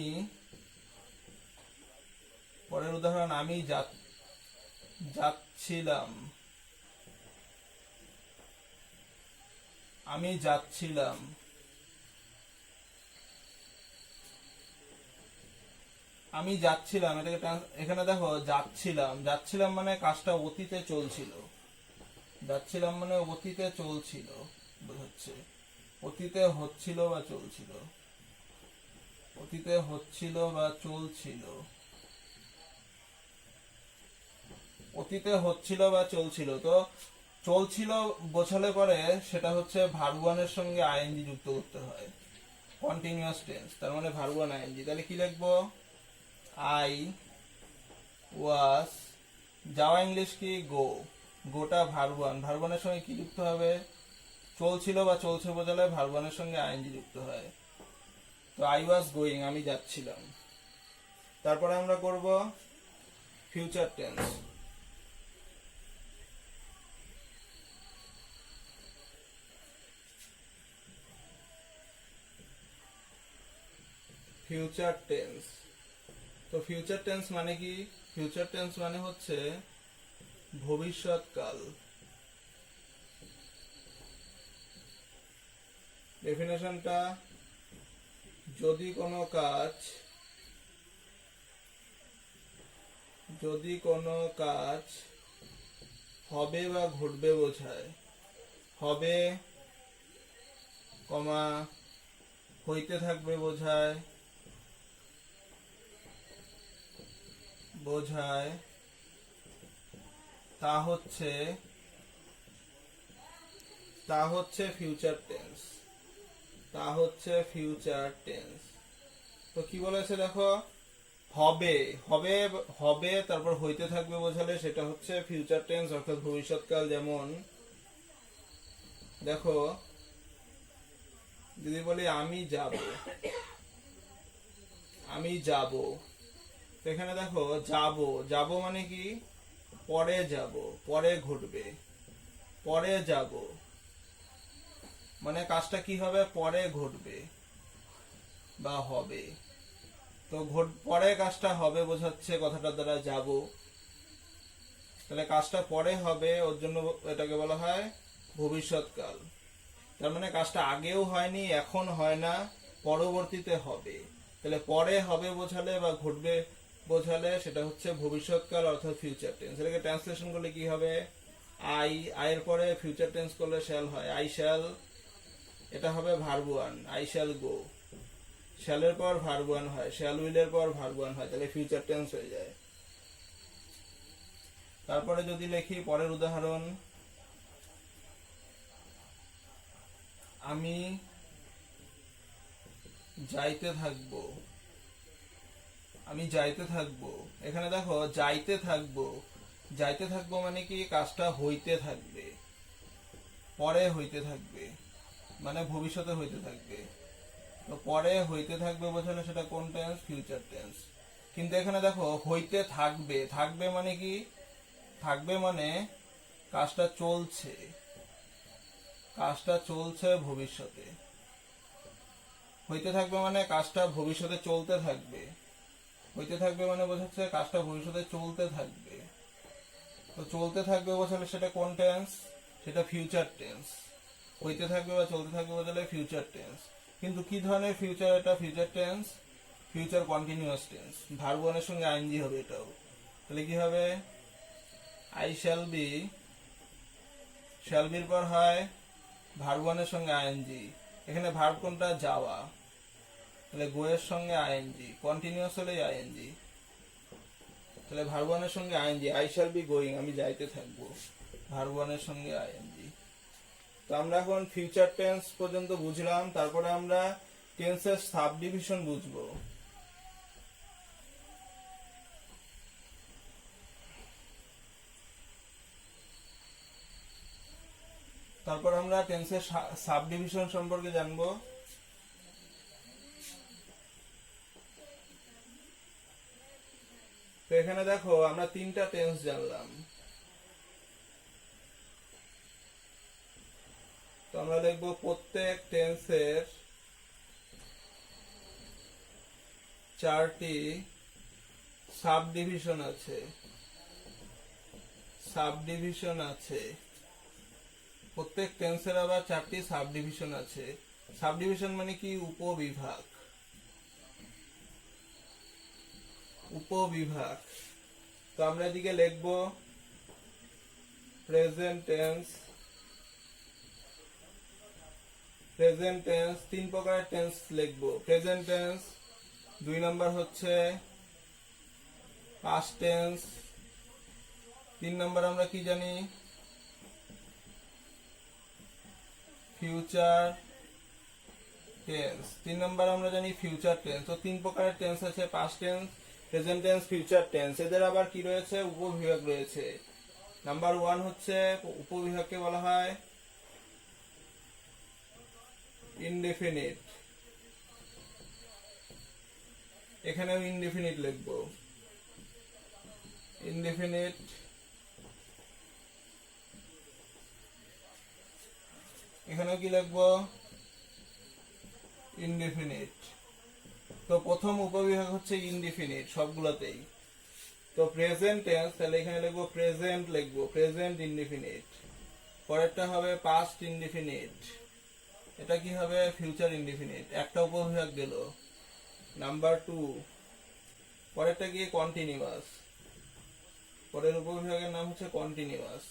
পরের উদাহরণ আমি যাচ্ছিলাম, আমি যাচ্ছিলাম, আমি যাচ্ছিলাম, এটাকে এখানে দেখো যাচ্ছিলাম, যাচ্ছিলাম মানে কাজটা অতীতে চলছিল, যাচ্ছিলাম মানে অতীতে চলছিল বোঝাচ্ছে, অতীতে হচ্ছিল বা চলছিল, অতীতে হচ্ছিল বা চলছিল, অতীতে হচ্ছিল বা চলছিল। তো চলছিল বোঝালে পরে সেটা হচ্ছে ভার্ব ওয়ানের সঙ্গে আইএনজি যুক্ত করতে হয়, কন্টিনিউয়াস টেন্স, তার মানে ভার্ব ওয়ান আইএনজি। তাহলে কি লিখবো, আই ওয়াজ, যাওয়া ইংলিশ কি গো, গোটা ভার্ব ওয়ান, ভার্ব ওয়ানের সঙ্গে কি যুক্ত হবে, চলছিল বা চলছে বোঝালে ভার্ব ওয়ানের সঙ্গে আইএনজি যুক্ত হয়। তো আই ওয়াজ গোয়িং, আমি যাচ্ছিলাম। তারপরে আমরা করব ফিউচার টেন্স। ফিউচার টেন্স, তো ফিউচার টেন্স মানে কি, ফিউচার টেন্স মানে হচ্ছে ভবিষ্যৎকাল। ডেফিনেশনটা, যদি কোনো কাজ, যদি কোনো কাজ হবে বা ঘটবে বোঝায়, হবে কমা হইতে থাকবে বোঝায়, বোঝায়, তা হচ্ছে ফিউচার টেন্স, তা হচ্ছে ফিউচার টেন্স। তো কি বলেছে দেখো, হবে, হবে, হবে, তারপর হইতে থাকবে বোঝালে সেটা হচ্ছে ফিউচার টেন্স অর্থাৎ ভবিষ্যৎকাল। যেমন দেখো, যদি বলি আমি যাব, আমি যাব, এখানে দেখো যাব, যাব মানে কি, পরে যাব, পরে ঘটবে, পরে যাব মানে কাজটা কি হবে, পরে ঘটবে বা হবে। তো পরে কাজটা হবে বোঝাচ্ছে কথাটার দ্বারা যাব, তাহলে কাজটা পরে হবে, ওর জন্য এটাকে বলা হয় ভবিষ্যৎকাল। তার মানে কাজটা আগেও হয়নি, এখন হয় না, পরবর্তীতে হবে। তাহলে পরে হবে বোঝালে বা ঘটবে বোঝালে সেটা হচ্ছে ভবিষ্যৎকাল অর্থাৎ ফিউচার টেন্স। এটাকে ট্রান্সলেশন করলে কি হবে, আইয়ের পরে ফিউচার টেন্স করলে শ্যাল হয়, আই শ্যাল, এটা হবে verb one, I shall go, শ্যালের পর ভার্ব ওয়ান হয়, শ্যাল উইলের পর ভার্ব ওয়ান হয়, তাহলে ফিউচার টেন্স হয়ে যায়। তারপরে যদি লিখি পরের উদাহরণ, আমি যাইতে থাকবো, আমি যাইতে থাকবো, এখানে দেখো যাইতে থাকবো, যাইতে থাকবো মানে কি কাজটা হইতে থাকবে, পরে হইতে থাকবে মানে ভবিষ্যতে হইতে থাকবে। তো পরে হইতে থাকবে বোঝালে সেটা কোন টেন্স, ফিউচার টেন্স। কিন্তু এখানে দেখো হইতে থাকবে, থাকবে মানে কি, থাকবে মানে কাজটা চলছে, কাজটা চলছে ভবিষ্যতে, হইতে থাকবে মানে কাজটা ভবিষ্যতে চলতে থাকবে, হইতে থাকবে মানে বোঝাচ্ছে কাজটা ভবিষ্যতে চলতে থাকবে। তো চলতে থাকবে বোঝালে সেটা কোন টেন্স, সেটা ফিউচার টেন্স। হইতে থাকবে বা চলতে থাকবে বোঝালে ফিউচার টেন্স। কিন্তু কি ধরনের ফিউচার এটা, future tense, future continuous tense, verb ওয়ানের সঙ্গে আইএনজি হবে এটাও। তাহলে কি হবে, আই শ্যাল বি, শ্যাল বির পর হয় ভার্ব ওয়ানের সঙ্গে আইএনজি, এখানে ভার্ব কোনটা, যাওয়া, তাহলে গো এর সঙ্গে আইএনজি, কন্টিনিউয়াস হলে আইএনজি, তাহলে ভার্ব ওয়ানের সঙ্গে ING, I shall be going, আমি যাইতে থাকবো, ভার্ব ওয়ানের সঙ্গে আইএনজি। তো আমরা এখন ফিউচার টেন্স পর্যন্ত বুঝলাম, তারপরে আমরা টেন্সের সাব ডিভিশন বুঝবো। তারপর আমরা টেন্সের সাব ডিভিশন সম্পর্কে জানবো। তো এখানে দেখো আমরা তিনটা টেন্স জানলাম, আমরা লিখবো প্রত্যেক টেন্সের 4টি সাবডিভিশন আছে। প্রত্যেক টেন্সের আবার 4টি সাবডিভিশন আছে। সাবডিভিশন মানে কি? উপবিভাগ। তো আমরা এদিকে লিখবো প্রেজেন্ট টেন্স। 3 প্রকারের টেন্স লিখবো। প্রেজেন্ট টেন্স, 2 নম্বর হচ্ছে পাস্ট টেন্স, 3 নম্বর আমরা কি জানি? Future tense. 3 নম্বর আমরা জানি ফিউচার টেন্স। তো 3 প্রকারের টেন্স আছে, past tense, present tense, future tense. এদের আবার কি রয়েছে? উপবিভাগ রয়েছে। নাম্বার 1 হচ্ছে, উপবিভাগকে বলা হয় ইনডেফিনিট। এখানেও ইনডেফিনিট লিখবো। ইনডেফিনিট। এখানেও কি লিখবো? ইনডেফিনিট। তো প্রথম উপবিভাগ হচ্ছে ইনডেফিনিট সবগুলোতেই। তো প্রেজেন্ট টেন্স, তাহলে এখানে লিখবো প্রেজেন্ট, প্রেজেন্ট ইনডেফিনিট। পরেরটা হবে পাস্ট ইনডেফিনিট। এটা কি হবে? Future indefinite. একটা উপবিভাগ গেল। নাম্বার 2, পরেরটা কি? কন্টিনিউয়াস। পরের উপবিভাগের নাম হচ্ছে কন্টিনিউয়াস।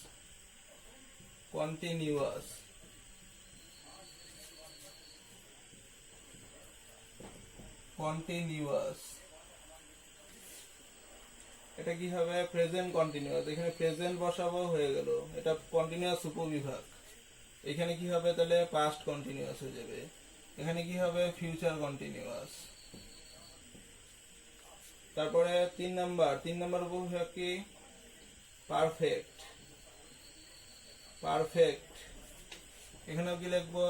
এটা কি হবে? Present continuous. এখানে প্রেজেন্ট বসাবো, হয়ে গেল। এটা কন্টিনিউয়াস উপবিভাগ। এখানে কি হবে? তাহলে পাস্ট কন্টিনিউয়াস হয়ে যাবে। এখানে কি হবে? Future continuous. তারপরে 3 নম্বর উপবিভাগ কি? পারফেক্ট। এখানেও কি লিখবো?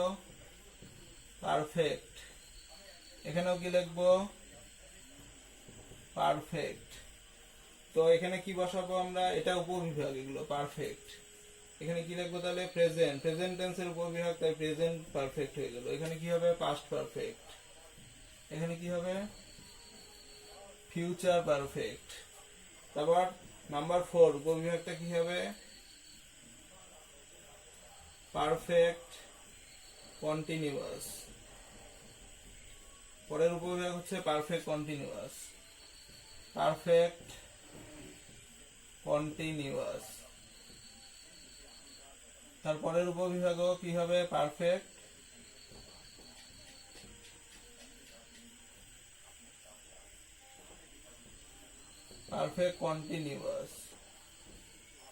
পারফেক্ট। এখানেও কি লিখবো? পারফেক্ট। তো এখানে কি বসাবো আমরা? এটা উপবিভাগ, এগুলো পারফেক্ট। এখানে কি লিখবো তাহলে? প্রেজেন্ট টেন্সের উপবিভাগ, তাই প্রেজেন্ট পারফেক্ট হয়ে গেল। এখানে কি হবে? Past perfect. এখানে কি হবে? Future perfect. তারপর নাম্বার 4 উপবিভাগটা কি হবে? Perfect continuous. পরের উপবিভাগ হচ্ছে পারফেক্ট কন্টিনিউয়াস। তারপরের উপবিভাগও কি হবে? Perfect continuous.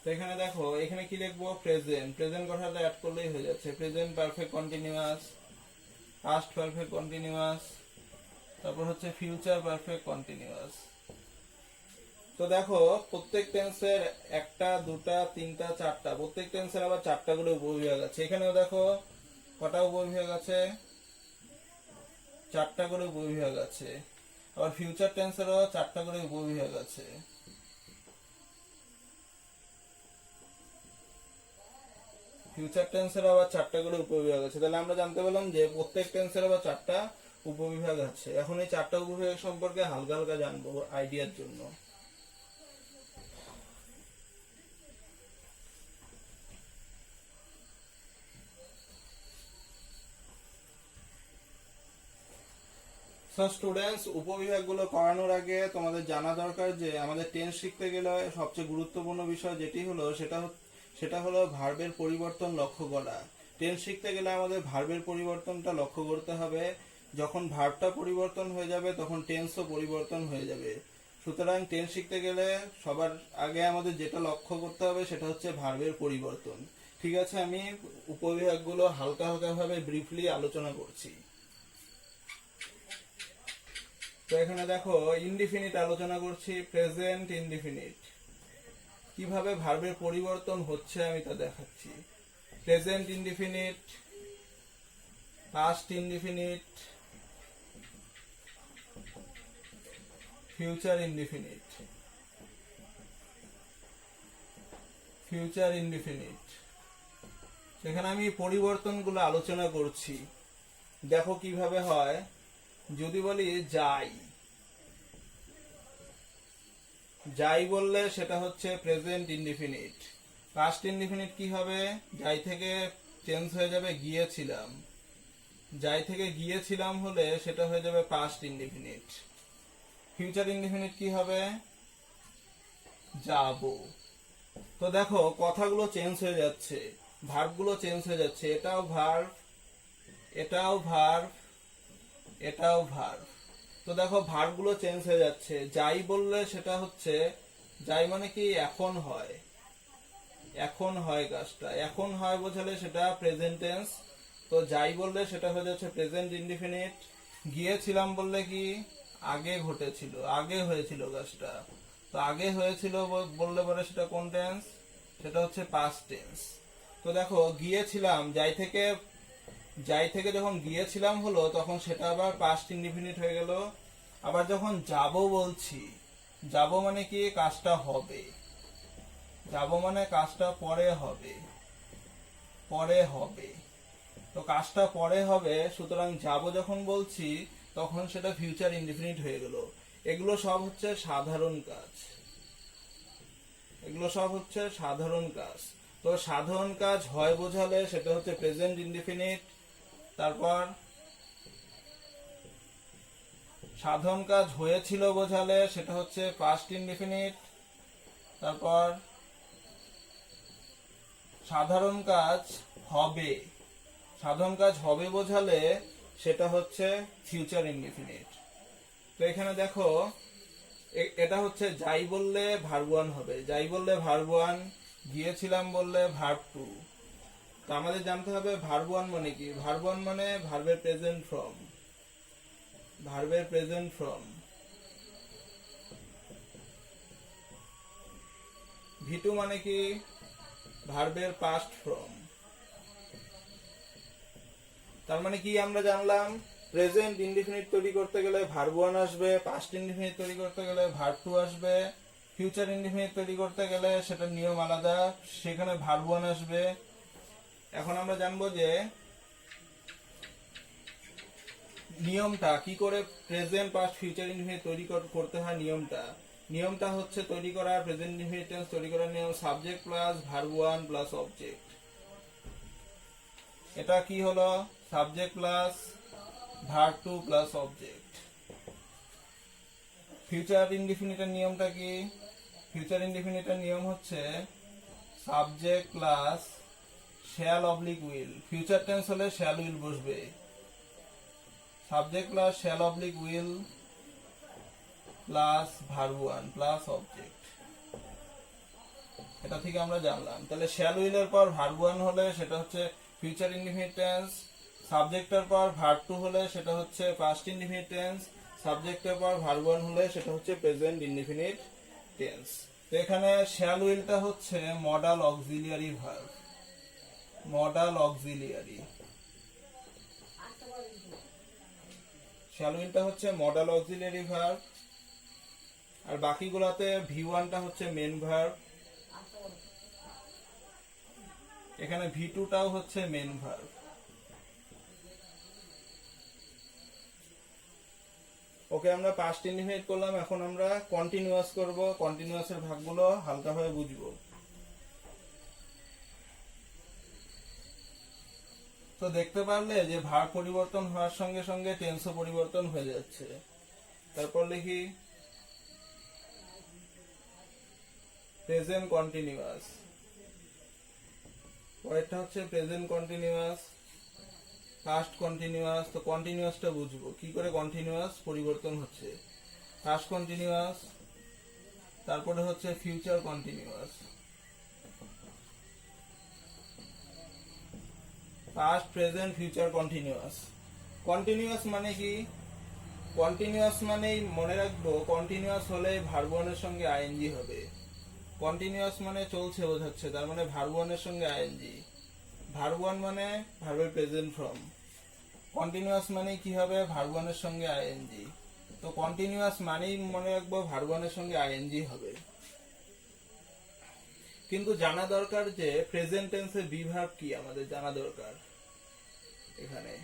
তো এখানে দেখো, এখানে কি লিখবো? প্রেজেন্ট কথাটা অ্যাড করলেই হয়ে যাচ্ছে। Present perfect continuous, past perfect continuous, তারপর হচ্ছে ফিউচার পারফেক্ট কন্টিনিউয়াস। তো দেখো, প্রত্যেক টেন্সের 1টা 2টা 3টা 4টা, প্রত্যেক টেন্সের আবার 4টা করে উপবিভাগ আছে। এখানেও দেখো কটা উপবিভাগ আছে? 4টা করে উপবিভাগ আছে। আবার ফিউচার টেন্সেরও 4টা করে উপবিভাগ আছে। তাহলে আমরা জানতে পারলাম যে প্রত্যেক টেন্সের আবার 4টা উপবিভাগ আছে। এখন এই 4টা উপবিভাগ সম্পর্কে হালকা হালকা জানবো আইডিয়ার জন্য। স্টুডেন্টস, উপবিভাগগুলো করানোর আগে তোমাদের জানা দরকার যে আমাদের টেন্স শিখতে গেলে সবচেয়ে গুরুত্বপূর্ণ বিষয় যেটি হলো সেটা হলো ভার্বের পরিবর্তন লক্ষ্য করা। টেন্স শিখতে গেলে আমাদের ভার্বের পরিবর্তনটা লক্ষ্য করতে হবে। যখন ভার্বটা পরিবর্তন হয়ে যাবে তখন টেন্সও পরিবর্তন হয়ে যাবে। সুতরাং টেন্স শিখতে গেলে সবার আগে আমাদের যেটা লক্ষ্য করতে হবে সেটা হচ্ছে ভার্বের পরিবর্তন। ঠিক আছে, আমি উপবিভাগগুলো হালকা হালকা ভাবে ব্রিফলি আলোচনা করছি। তো এখানে দেখো, ইনডিফিনিট আলোচনা করছি। প্রেজেন্ট ইনডিফিনিট, কিভাবে ভার্বের পরিবর্তন হচ্ছে আমি তা দেখাচ্ছি। Present indefinite, past indefinite, future indefinite, সেখানে আমি পরিবর্তনগুলো আলোচনা করছি, দেখো কিভাবে হয়। যদি বলি যাই, যাই বললে সেটা হচ্ছে প্রেজেন্ট ইনডিফিনিট। পাস্ট ইনডিফিনিট কি হবে? যাই থেকে চেঞ্জ হয়ে যাবে গিয়েছিলাম, যাই থেকে গিয়েছিলাম হলে সেটা হয়ে যাবে পাস্ট ইনডিফিনিট। ফিউচার ইনডিফিনিট কি হবে? যাব। তো দেখো কথাগুলো চেঞ্জ হয়ে যাচ্ছে, ভার্বগুলো চেঞ্জ হয়ে যাচ্ছে, এটাও ভার্ব, এটাও ভার্ব, এটাও ভার্ব। তো দেখো ভার্বগুলো চেঞ্জ হয়ে যাচ্ছে। যাই বললে সেটা হচ্ছে, যাই মানে কি এখন হয়, এখন হয় কাজটা, এখন হয় বোঝালে সেটা প্রেজেন্ট টেন্স। তো যাই বললে সেটা হয়ে যাচ্ছে প্রেজেন্ট ইনডিফিনিট। গিয়েছিলাম বললে কি আগে ঘটেছিল, আগে হয়েছিল কাজটা। তো আগে হয়েছিল বললে পরে সেটা কোন টেন্স? সেটা হচ্ছে পাস্ট টেন্স। তো দেখো গিয়েছিলাম, যাই থেকে যখন গিয়েছিলাম হলো তখন সেটা আবার পাস্ট ইনডিফিনিট হয়ে গেল। আবার যখন যাব বলছি, যাব মানে কি কাজটা হবে, যাব মানে কাজটা পরে হবে, পরে হবে। তো কাজটা পরে হবে, সুতরাং যাব যখন বলছি তখন সেটা ফিউচার ইনডিফিনিট হয়ে গেল। এগুলো সব হচ্ছে সাধারণ কাজ, এগুলো সব হচ্ছে সাধারণ কাজ। তো সাধারণ কাজ হয় বোঝালে সেটা হচ্ছে প্রেজেন্ট ইনডিফিনিট। তারপর সাধারণ কাজ হয়েছিল বোঝালে সেটা হচ্ছে পাস্ট ইনডিফিনিট। তারপর সাধারণ কাজ হবে, সাধারণ কাজ হবে বোঝালে সেটা হচ্ছে ফিউচার ইনডিফিনিট। তো এখানে দেখো এটা হচ্ছে যাই বললে ভার্ব ওয়ান হবে, যাই বললে ভার্ব ওয়ান, গিয়েছিলাম বললে ভার্ব টু। তো আমাদের জানতে হবে ভার্ব ওয়ান মানে কি। ভার্ব ওয়ান মানে ভার্বের প্রেজেন্ট ফর্ম, ভার্বের প্রেজেন্ট ফর্ম। ভি টু মানে কি? ভার্বের পাস্ট ফর্ম। তার মানে কি আমরা জানলাম? প্রেজেন্ট ইনডিফিনিট তৈরি করতে গেলে ভার্ব ওয়ান আসবে, পাস্ট ইনডিফিনিট তৈরি করতে গেলে ভার্ব টু আসবে, ফিউচার ইনডিফিনিট তৈরি করতে গেলে সেটা নিয়ম আলাদা, সেখানে ভার্ব ওয়ান আসবে। এখন আমরা জানবো যে নিয়মটা কি করে প্রেজেন্ট পাস্ট ফিউচার ইনডিফিনিট তৈরি করতে হয়। নিয়মটা হচ্ছে তৈরি করা প্রেজেন্ট ইনডিফিনিট টেন্স তৈরি করার নিয়ম subject plus verb one plus object. এটা কি হলো? Subject plus verb two plus object. Future ইনডিফিনিটের নিয়মটা কি? ফিউচার ইনডিফিনিটের নিয়ম হচ্ছে subject plus shall oblique will. Future tense হলে শ্যাল উইল বসবে। Subject plus shall oblique will plus verb one plus object. এটা থেকে আমরা জানলাম। তাহলে শ্যাল উইলের পর ভার্ব ওয়ান হলে সেটা হচ্ছে ফিউচার ইনডিফিনিট টেন্স, সাবজেক্টের পর ভার্ব টু হলে সেটা হচ্ছে পাস্ট ইনডিফিনিট টেন্স, সাবজেক্টের পর ভার্ব ওয়ান হলে সেটা হচ্ছে প্রেজেন্ট ইনডিফিনিট টেন্স। তো এখানে শ্যাল উইলটা হচ্ছে modal auxiliary verb, modal auxiliary. Shall উইলটা হচ্ছে মডাল অক্সিলিয়ারি ভার্ব, আর বাকিগুলোতে ভি ওয়ানটা হচ্ছে মেন ভার্ব, এখানে ভি টুটাও হচ্ছে মেন ভার্ব। ওকে, আমরা পাস্ট ইনডিফিনিট করলাম, এখন আমরা কন্টিনিউয়াস করব। কন্টিনিউয়াসের ভাগগুলো হালকাভাবে বুঝবো। তো দেখতে পারলে যে ভার্ব পরিবর্তন হওয়ার সঙ্গে সঙ্গে টেন্সও পরিবর্তন হয়ে যাচ্ছে। তারপর লিখি প্রেজেন্ট কন্টিনিউয়াস, পরেরটা হচ্ছে প্রেজেন্ট কন্টিনিউয়াস, পাস্ট কন্টিনিউয়াস। তো কন্টিনিউয়াসটা বুঝবো কি করে কন্টিনিউয়াস পরিবর্তন হচ্ছে। পাস্ট কন্টিনিউয়াস, তারপরে হচ্ছে future continuous. Past present future continuous. Continuous মানে কি? কন্টিনিউয়াস মানেই মনে রাখবো, কন্টিনিউয়াস হলে ভার্ব ওয়ানের সঙ্গে আইএনজি হবে। কন্টিনিউয়াস মানে চলছে বোঝাচ্ছে, তার মানে ভার্ব ওয়ানের সঙ্গে আইএনজি। ভার্ব ওয়ান মানে ভার্বের প্রেজেন্ট ফর্ম। কন্টিনিউয়াস মানে কি হবে? ভার্ব ওয়ানের সঙ্গে আইএনজি। তো কন্টিনিউয়াস মানেই মনে রাখবো ভার্ব ওয়ানের সঙ্গে আইএনজি হবে। কিন্তু জানা দরকার যে প্রেজেন্ট টেন্সে বি ভার্ব কি আমাদের জানা দরকার এখানে।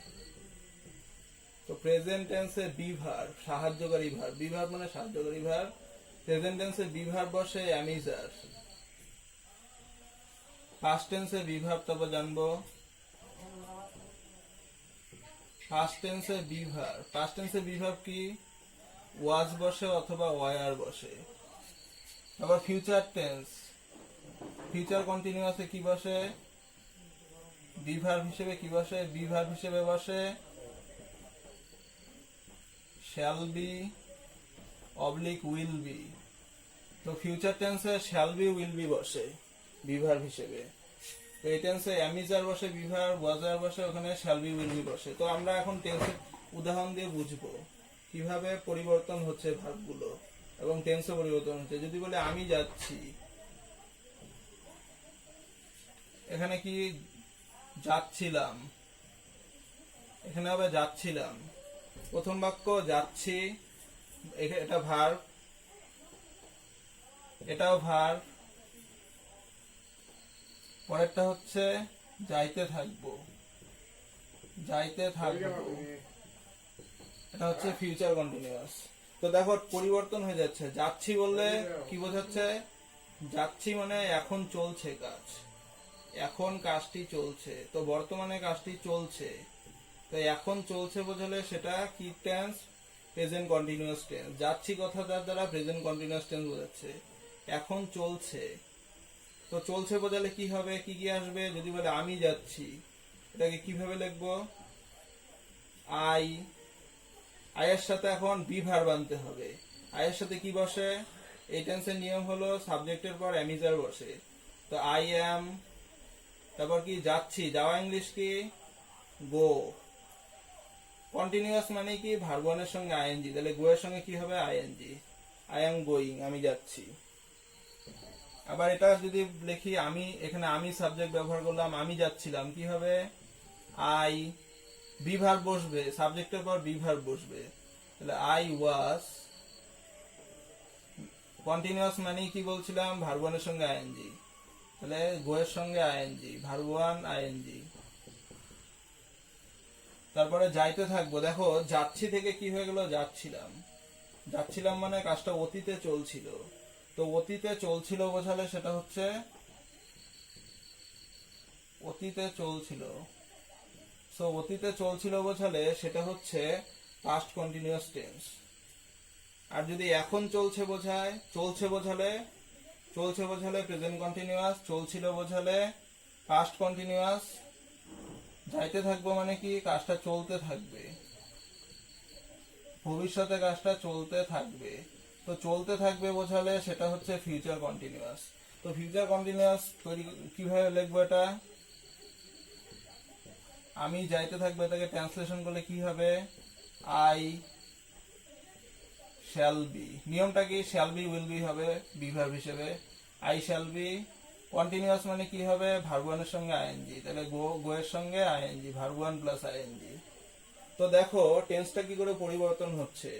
তো প্রেজেন্ট টেন্সে বি ভার্ব সাহায্যকারী ভার্ব, বি ভার্ব মানে সাহায্যকারী ভার্ব। প্রেজেন্ট টেন্সে বি ভার্ব বসে অ্যামিজার। পাস্ট টেন্সে বি ভার্ব তবে জানবো। পাস্ট টেন্সে বি ভার্ব, পাস্ট টেন্সে বি ভার্ব কি ওয়াজ বসে অথবা ওয়ার বসে। আবার ফিউচার টেন্স, ফিউচার কন্টিনিউয়াসে কি বসে বি ভার্ব হিসেবে কি বসে, বি ভার্ব হিসেবে বসে shall be oblique will be. তো ফিউচার টেন্সে শ্যাল বি উইল বি বসে বি ভার্ব হিসেবে। তো এই টেন্সে অ্যামিজার বসে বি ভার্ব, ওয়াজার বসে, ওখানে শ্যাল বি উইল বি বসে। তো আমরা এখন টেন্সের উদাহরণ দিয়ে বুঝবো কিভাবে পরিবর্তন হচ্ছে ভার্বগুলো এবং টেন্সও পরিবর্তন হচ্ছে। যদি বলে আমি যাচ্ছি, এখানে কি যাচ্ছিলাম, এখানে হবে যাচ্ছিলাম। প্রথম বাক্য যাচ্ছি, এটা ভার্ব, এটাও ভার্ব। পরেরটা হচ্ছে যাইতে থাকবো, যাইতে থাকবো, এটা হচ্ছে ফিউচার কন্টিনিউয়াস। তো দেখো পরিবর্তন হয়ে যাচ্ছে। যাচ্ছি বললে কি বোঝাচ্ছে, যাচ্ছি মানে এখন চলছে কাজ, এখন কাজটি চলছে। তো বর্তমানে কাজটি চলছে, তো এখন চলছে বোঝালে সেটা কি টেন্স, প্রেজেন্ট কন্টিনিউয়াস টেন্স। যাচ্ছি কথাটার দ্বারা প্রেজেন্ট কন্টিনিউয়াস টেন্স বোঝাচ্ছে। এখন চলছে, তো চলছে বোঝালে কি হবে, কি কি আসবে। যদি বলে আমি যাচ্ছি, এটাকে কিভাবে লিখবো, আই, আয়ের সাথে এখন বি ভার্ব আনতে হবে। আয়ের সাথে কি বসে, এই টেন্সের নিয়ম হলো সাবজেক্টের পর অ্যামিজার বসে। তো আই অ্যাম, তারপর কি যাচ্ছি, যাওয়া ইংলিশ কি গো। কন্টিনিউয়াস মানে কি ভার্ব ওয়ানের সঙ্গে আইএনজি, তাহলে গো এর সঙ্গে কি হবে আইএনজি, আই অ্যাম গোয়িং, আমি যাচ্ছি। আবার এটা যদি লিখি আমি, এখানে আমি সাবজেক্ট ব্যবহার করলাম, আমি যাচ্ছিলাম, কি হবে আই, বি ভার্ব বসবে, সাবজেক্টের পর বি ভার্ব বসবে, তাহলে আই ওয়াজ। কন্টিনিউয়াস মানে কি বলছিলাম ভার্ব ওয়ানের সঙ্গে আইএনজি, তাহলে গো এর সঙ্গে আইএনজি, ভার্ব ওয়ান আইএনজি। তারপরে যাইতে থাকবো, দেখো যাচ্ছি থেকে কি হয়ে গেল যাচ্ছিলাম, যাচ্ছিলাম মানে কাজটা অতীতে চলছিল। তো অতীতে চলছিল বোঝালে সেটা হচ্ছে অতীতে চলছিল। সো অতীতে চলছিল বোঝালে সেটা হচ্ছে পাস্ট কন্টিনিউয়াস টেন্স। আর যদি এখন চলছে বোঝায়, চলছে বোঝালে, চলছে বোঝালে প্রেজেন্ট কন্টিনিউয়াস, চলছিল বোঝালে পাস্ট কন্টিনিউয়াস। যাইতে থাকবো মানে কি কাজটা চলতে থাকবে, ভবিষ্যতে কাজটা চলতে থাকবে। তো চলতে থাকবে বোঝালে সেটা হচ্ছে ফিউচার কন্টিনিউয়াস। তো ফিউচার কন্টিনিউয়াস তৈরি কিভাবে লিখবো, এটা আমি যাইতে থাকবো, এটাকে ট্রান্সলেশন করলে কি হবে আই শ্যাল বি। নিয়মটা কি শ্যাল বি উইল বি হবে বি ভার্ব হিসেবে, আই শ্যাল বি। কন্টিনিউয়াস মানে কি হবে ভার্ব ওয়ানের সঙ্গে আইএনজি, তাহলে গো, গো এর সঙ্গে ING, verb one plus ING. তো দেখো টেন্সটা কি করে পরিবর্তন হচ্ছে।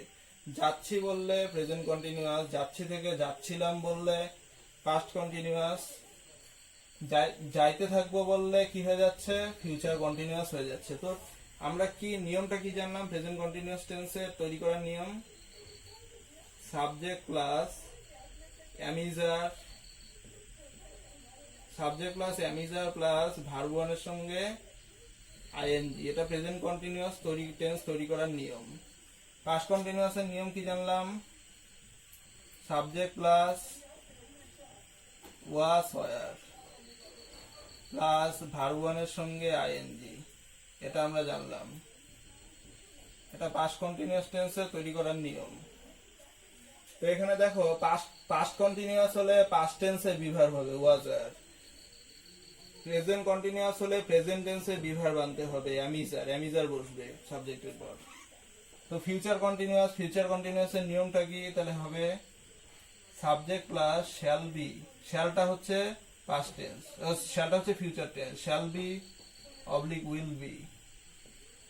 যাচ্ছি বললে প্রেজেন্ট কন্টিনিউয়াস, যাচ্ছি থেকে যাচ্ছিলাম বললে পাস্ট কন্টিনিউয়াস, যাইতে থাকবো বললে কি হয়ে যাচ্ছে ফিউচার কন্টিনিউয়াস হয়ে যাচ্ছে। তো আমরা কি নিয়মটা কি জানলাম প্রেজেন্ট কন্টিনিউয়াস টেন্সের তৈরি করার নিয়ম, subject plus am is are, subject plus am is are plus verb ওয়ানের সঙ্গে আইএনজি, এটা প্রেজেন্ট কন্টিনিউয়াস টেন্স তৈরি করার নিয়ম। পাস্ট কন্টিনিউয়াসের নিয়ম কি জানলাম, subject plus was were plus verb ওয়ানের সঙ্গে আইএনজি, এটা আমরা জানলাম। এটা পাস্ট কন্টিনিউয়াস টেন্সে তৈরি করার নিয়ম। তো এখানে দেখো পাস্ট কন্টিনিউয়াস হলে পাস্ট টেন্সে বি ভার্ব হবে ওয়াজ ওয়ার, প্রেজেন্ট কন্টিনিউয়াস হলে প্রেজেন্ট টেন্সে বি ভার্ব আনতে হবে অ্যামিজার, অ্যামিজার বসবে সাবজেক্টের পর। তো ফিউচার কন্টিনিউয়াসের নিয়মটা কি, তাহলে হবে সাবজেক্ট প্লাস শ্যাল বি, শ্যালটা হচ্ছে পাস্ট টেন্স, শ্যালটা হচ্ছে future tense, shall be oblique will be.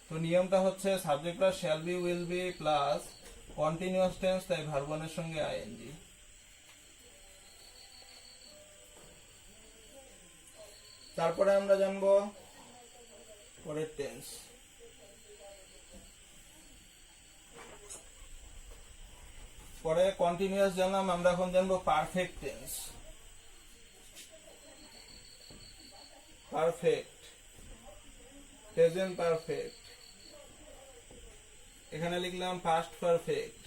তো নিয়মটা হচ্ছে subject plus shall be will B plus continuous tense, তাই ভার্ব ওয়ানের সঙ্গে আইএনজি। তারপরে আমরা জানবো পরের টেন্স। পরে কন্টিনিউয়াস জানলাম, আমরা এখন জানবো perfect tense. Perfect, present perfect, এখানে লিখলাম পাস্ট পারফেক্ট,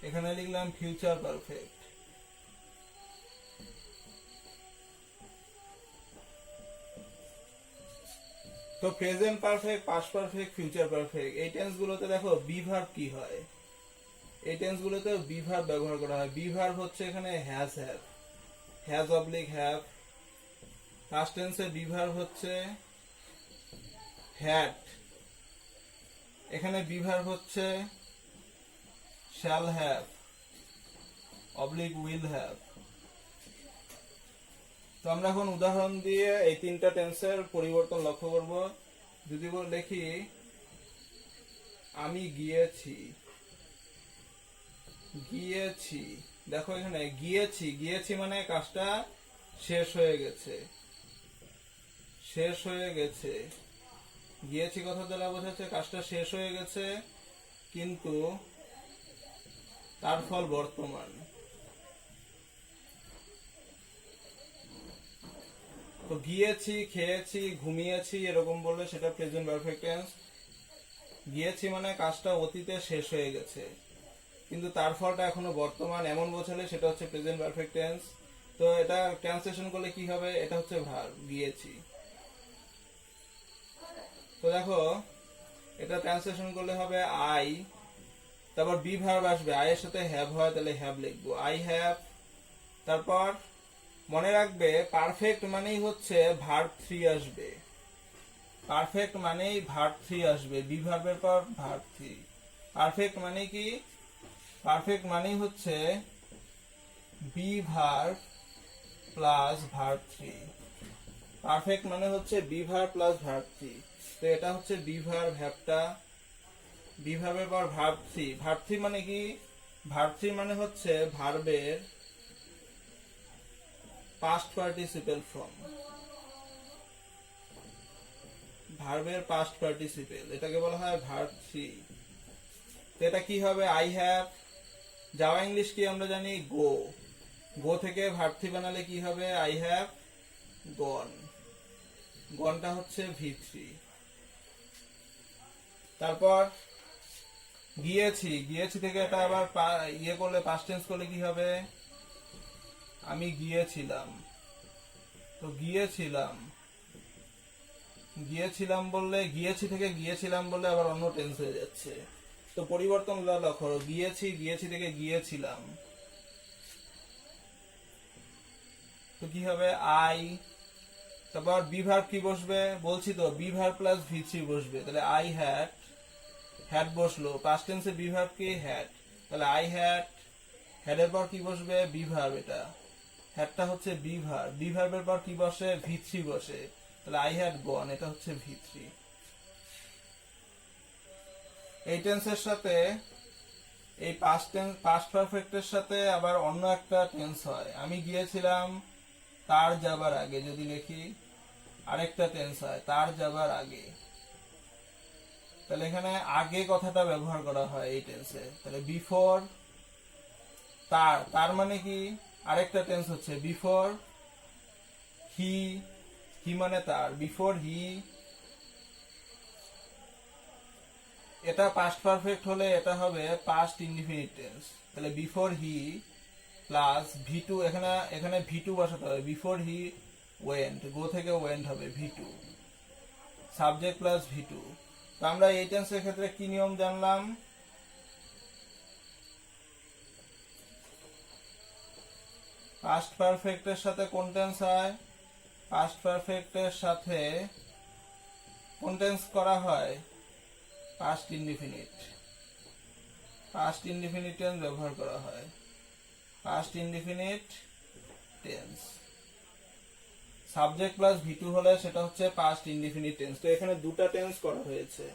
এখানে লিখলাম ফিউচার পারফেক্ট। তো present perfect, past perfect, future perfect, এই টেন্স গুলোতে দেখো বি ভার্ব কি হয়। এই টেন্স গুলোতে বি ভার্ব ব্যবহার করা হয়। বি ভার্ব হচ্ছে এখানে has have, has oblique have. Past টেন্সে বি ভার্ব হচ্ছে হ্যাড, এখানে বি ভার্ব হচ্ছে shall have oblique will have. তো আমরা এখন উদাহরণ দিয়ে এই তিনটা টেন্সের পরিবর্তন লক্ষ্য করব। যদি দেখি আমি গিয়েছি, গিয়েছি, দেখো এখানে গিয়েছি, গিয়েছি মানে কাজটা শেষ হয়ে গেছে, শেষ হয়ে গেছে। গিয়েছি কথা দ্বারা বোঝাচ্ছে কাজটা শেষ হয়ে গেছে, কিন্তু তার ফল বর্তমান। তো গিয়েছি, খেয়েছি, ঘুমিয়েছি এরকম বললে সেটা প্রেজেন্ট পারফেক্ট টেন্স। গিয়েছি মানে কাজটা অতীতে শেষ হয়ে গেছে, কিন্তু তার ফলটা এখনো বর্তমান, এমন বোঝালে সেটা হচ্ছে প্রেজেন্ট পারফেক্ট টেন্স। তো এটা ট্রান্সলেশন করলে কি হবে, এটা হচ্ছে ভার্ব গিয়েছি। তো দেখো এটা ট্রান্সলেশন করলে হবে আই, তারপর বি ভার্ব আসবে, আই এর সাথে হ্যাভ হয় তাহলে হ্যাভ লিখবো, আই হ্যাভ। তারপর মনে রাখবে পারফেক্ট মানেই হচ্ছে ভার্ব 3 আসবে, পারফেক্ট মানেই ভার্ব 3 আসবে, বি ভার্বের পর ভার্ব 3। পারফেক্ট মানে কি, পারফেক্ট মানেই হচ্ছে be verb plus verb 3। Perfect মানে হচ্ছে বি ভার্ব প্লাস ভার্ব 3। তো এটা হচ্ছে বি ভার্ব হ্যাভটা, বি ভার্বের পর ভার্ব 3। ভার্ব 3 মানে কি, ভার্ব 3 মানে হচ্ছে ভার্বের পাস্ট পার্টিসিপেল ফর্ম, ভার্বের পাস্ট পার্টিসিপেল, এটাকে বলা হয় ভার্ব 3। তো এটা কি হবে, আই হ্যাভ। যাওয়া ইংলিশ কি আমরা জানি গো, গো থেকে ভার্ব 3 বানালে কি হবে, আই হ্যাভ গন, গনটা হচ্ছে V3। তারপর গিয়েছি, গিয়েছি থেকে এটা আবার ইয়ে করলে পাস্ট টেন্স করলে কি হবে, আমি গিয়েছিলাম। তো গিয়েছিলাম, গিয়েছিলাম বললে, গিয়েছি থেকে গিয়েছিলাম বললে আবার অন্য টেন্স হয়ে যাচ্ছে। তো পরিবর্তন লক্ষ্য করো, গিয়েছি, গিয়েছি থেকে গিয়েছিলাম, তো কি হবে আই। তারপর বি ভার্ব কি বসবে বলছি তো, বি ভার্ব প্লাস V3 বসবে, তাহলে আই হ্যাড, হ্যাড বসলো, পাস্ট টেন্সে বি ভার্ব কি হ্যাড, তাহলে আই হ্যাড। হ্যাডের পর কি বসবে, বি ভার্ব, এটা হ্যাডটা হচ্ছে বি ভার্ব, বি ভার্বের পর কি বসে, V3 বসে, তাহলে আই হ্যাড গন, এটা হচ্ছে V3। এই টেন্সের সাথে এই পাস্ট টেন্স, পাস্ট পারফেক্টের সাথে আবার অন্য একটা টেন্স হয়, আমি গিয়েছিলাম তার যাবার আগে, যদি লিখি আরেকটা টেন্স হয় তার যাবার আগে, তাহলে এখানে আগে কথাটা ব্যবহার করা হয় এই টেন্সে। তাহলে বিফোর, তার, তার মানে কি আরেকটা টেন্স হচ্ছে বিফোর হি, হি মানে তার, বিফোর হি। এটা পাস্ট পারফেক্ট হলে এটা হবে পাস্ট ইনডিফিনিট টেন্স, তাহলে বিফোর হি প্লাস V2, এখানে এখানে V2 বসাতে হবে, বিফোর হি ওয়েন্ট, গো থেকে ওয়েন্ট হবে V2, সাবজেক্ট প্লাস V2। তো আমরা এই টেন্সের ক্ষেত্রে কি নিয়ম জানলাম, পাস্ট পারফেক্টের সাথে কোন টেন্স হয়, পাস্ট পারফেক্টের সাথে কোন টেন্স করা হয়, past indefinite, past indefinite tense ব্যবহার করা হয়, past indefinite tense. Subject plus V2 হলে সেটা হচ্ছে পাস্ট ইনডিফিনিট টেন্স। তো এখানে দুটো টেন্স করা হয়েছে,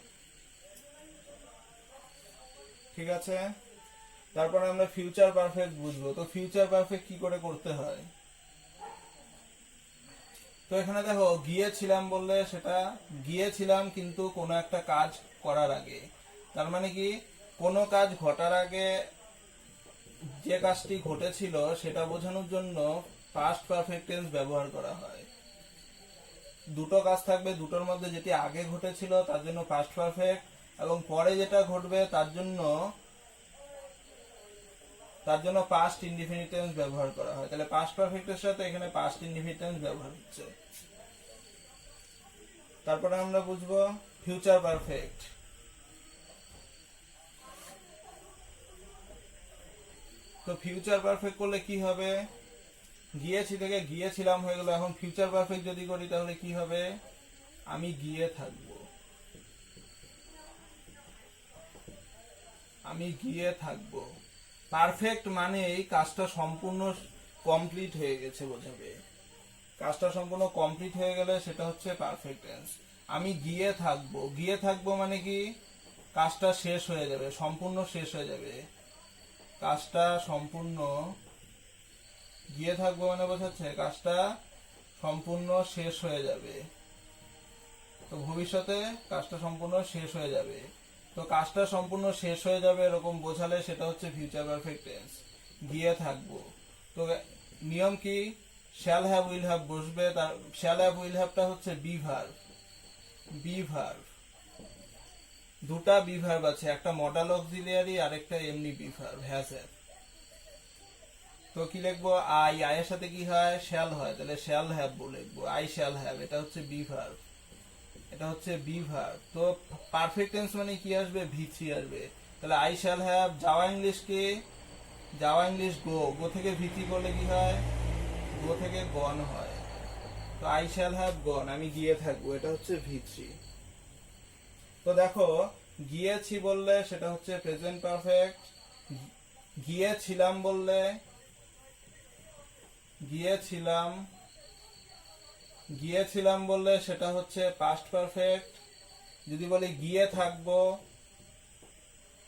ঠিক আছে। তারপর আমরা ফিউচার পারফেক্ট বুঝবো। তো ফিউচার পারফেক্ট কি করে করতে হয়, তো এখানে দেখো গিয়েছিলাম বললে সেটা গিয়েছিলাম কিন্তু কোনো একটা কাজ করার আগে, তার মানে কি কোনো কাজ ঘটার আগে যে কাজটি ঘটেছিল সেটা বোঝানোর জন্য পাস্ট পারফেক্ট টেন্স ব্যবহার করা হয়। দুটো কাজ থাকবে, দুটোর মধ্যে যেটি আগে ঘটেছিল তার জন্য পাস্ট পারফেক্ট, এবং পরে যেটা ঘটবে তার জন্য পাস্ট ইনডিফিনিট টেন্স ব্যবহার করা হয়। তাহলে পাস্ট পারফেক্টের সাথে এখানে পাস্ট ইনডিফিনিট টেন্স ব্যবহার হচ্ছে। তারপরে আমরা বুঝবো ফিউচার পারফেক্ট। তো ফিউচার পারফেক্ট করলে কি হবে, গিয়েছি থেকে গিয়েছিলাম হয়ে গেল। এখন ফিউচার পারফেক্ট যদি করি তাহলে কি হবে, আমি গিয়ে থাকবো, আমি গিয়ে থাকবো। পারফেক্ট মানে এই কাজটা সম্পূর্ণ কমপ্লিট হয়ে গেছে বোঝাবে। কাজটা সম্পূর্ণ কমপ্লিট হয়ে গেলে সেটা হচ্ছে পারফেক্ট টেন্স। আমি গিয়ে থাকবো, গিয়ে থাকবো মানে কি কাজটা শেষ হয়ে যাবে, সম্পূর্ণ শেষ হয়ে যাবে। কাজটা সম্পূর্ণ, গিয়ে থাকবো মানে বোঝাচ্ছে কাজটা সম্পূর্ণ শেষ হয়ে যাবে। তো ভবিষ্যতে কাজটা সম্পূর্ণ শেষ হয়ে যাবে। তো কাজটা সম্পূর্ণ শেষ হয়ে যাবে এরকম বোঝালে সেটা হচ্ছে ফিউচার পারফেক্ট টেন্স, গিয়ে থাকবো। তো নিয়ম কি, শ্যাল হ্যাভ উইল হ্যাভ বসবে। তার শ্যাল হ্যাভ উইল হ্যাভটা হচ্ছে বি ভার্ব, বি ভার্ব। দুটা বি ভার্ব আছে, একটা মডাল অক্সিলিয়ারি আর একটা এমনি বি ভার্ব, হ্যাজ হ্যাভ। তো কি লিখবো, আই, আয়ের সাথে কি হয়, শ্যাল হয়, তাহলে শ্যাল হ্যাভ লিখবো, আই শ্যাল হ্যাভ, এটা হচ্ছে বি ভার্ব, এটা হচ্ছে বি ভার্ব। তো পারফেক্ট টেন্স মানে কি আসবে, ভি3 আসবে। তাহলে আই শ্যাল হ্যাভ, যাওয়া ইংলিশ কি, যাওয়া ইংলিশ গো, গো থেকে ভি3 করলে কি হয়, গো থেকে গন হয়। তো আই শ্যাল হ্যাভ গন, আমি গিয়ে থাকবো, এটা হচ্ছে ভি3। তো দেখো গিয়েছি বললে সেটা হচ্ছে প্রেজেন্ট পারফেক্ট, গিয়েছিলাম বললে, গিয়েছিলাম, গিয়েছিলাম বললে সেটা হচ্ছে পাস্ট পারফেক্ট। যদি বলি গিয়ে থাকবো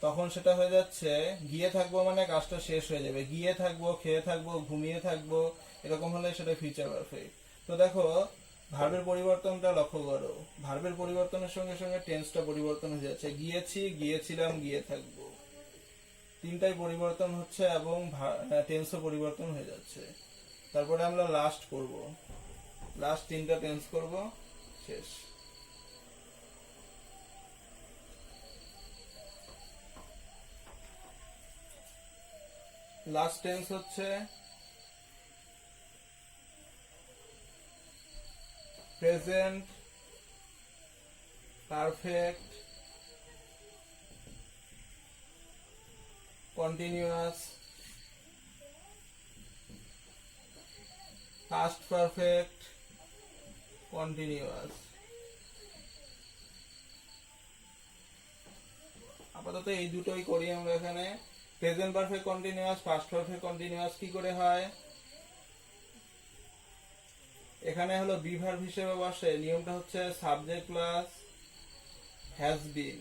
তখন সেটা হয়ে যাচ্ছে, গিয়ে থাকবো মানে কাজটা শেষ হয়ে যাবে, গিয়ে থাকবো, খেয়ে থাকবো, ঘুমিয়ে থাকবো, এরকম হলে সেটা ফিউচার পারফেক্ট। তো দেখো ভার্বের পরিবর্তনটা লক্ষ্য করো, ভার্বের পরিবর্তনের সঙ্গে সঙ্গে টেন্সটা পরিবর্তন হয়ে যাচ্ছে, গিয়েছি, গিয়েছিলাম, গিয়ে থাকবো, তিনটাই পরিবর্তন হচ্ছে এবং টেন্সও পরিবর্তন হয়ে যাচ্ছে। তারপরে আমরা লাস্ট করব, লাস্ট তিনটা টেন্স করব, শেষ। লাস্ট টেন্স হচ্ছে present perfect continuous past perfect continuous. আপাতত এই দুটোই করি আমরা এখানে। Present perfect continuous, past perfect continuous কি করে হয়, এখানে হলো বি ভার্ব হিসেবে বসে, নিয়মটা হচ্ছে subject plus has been,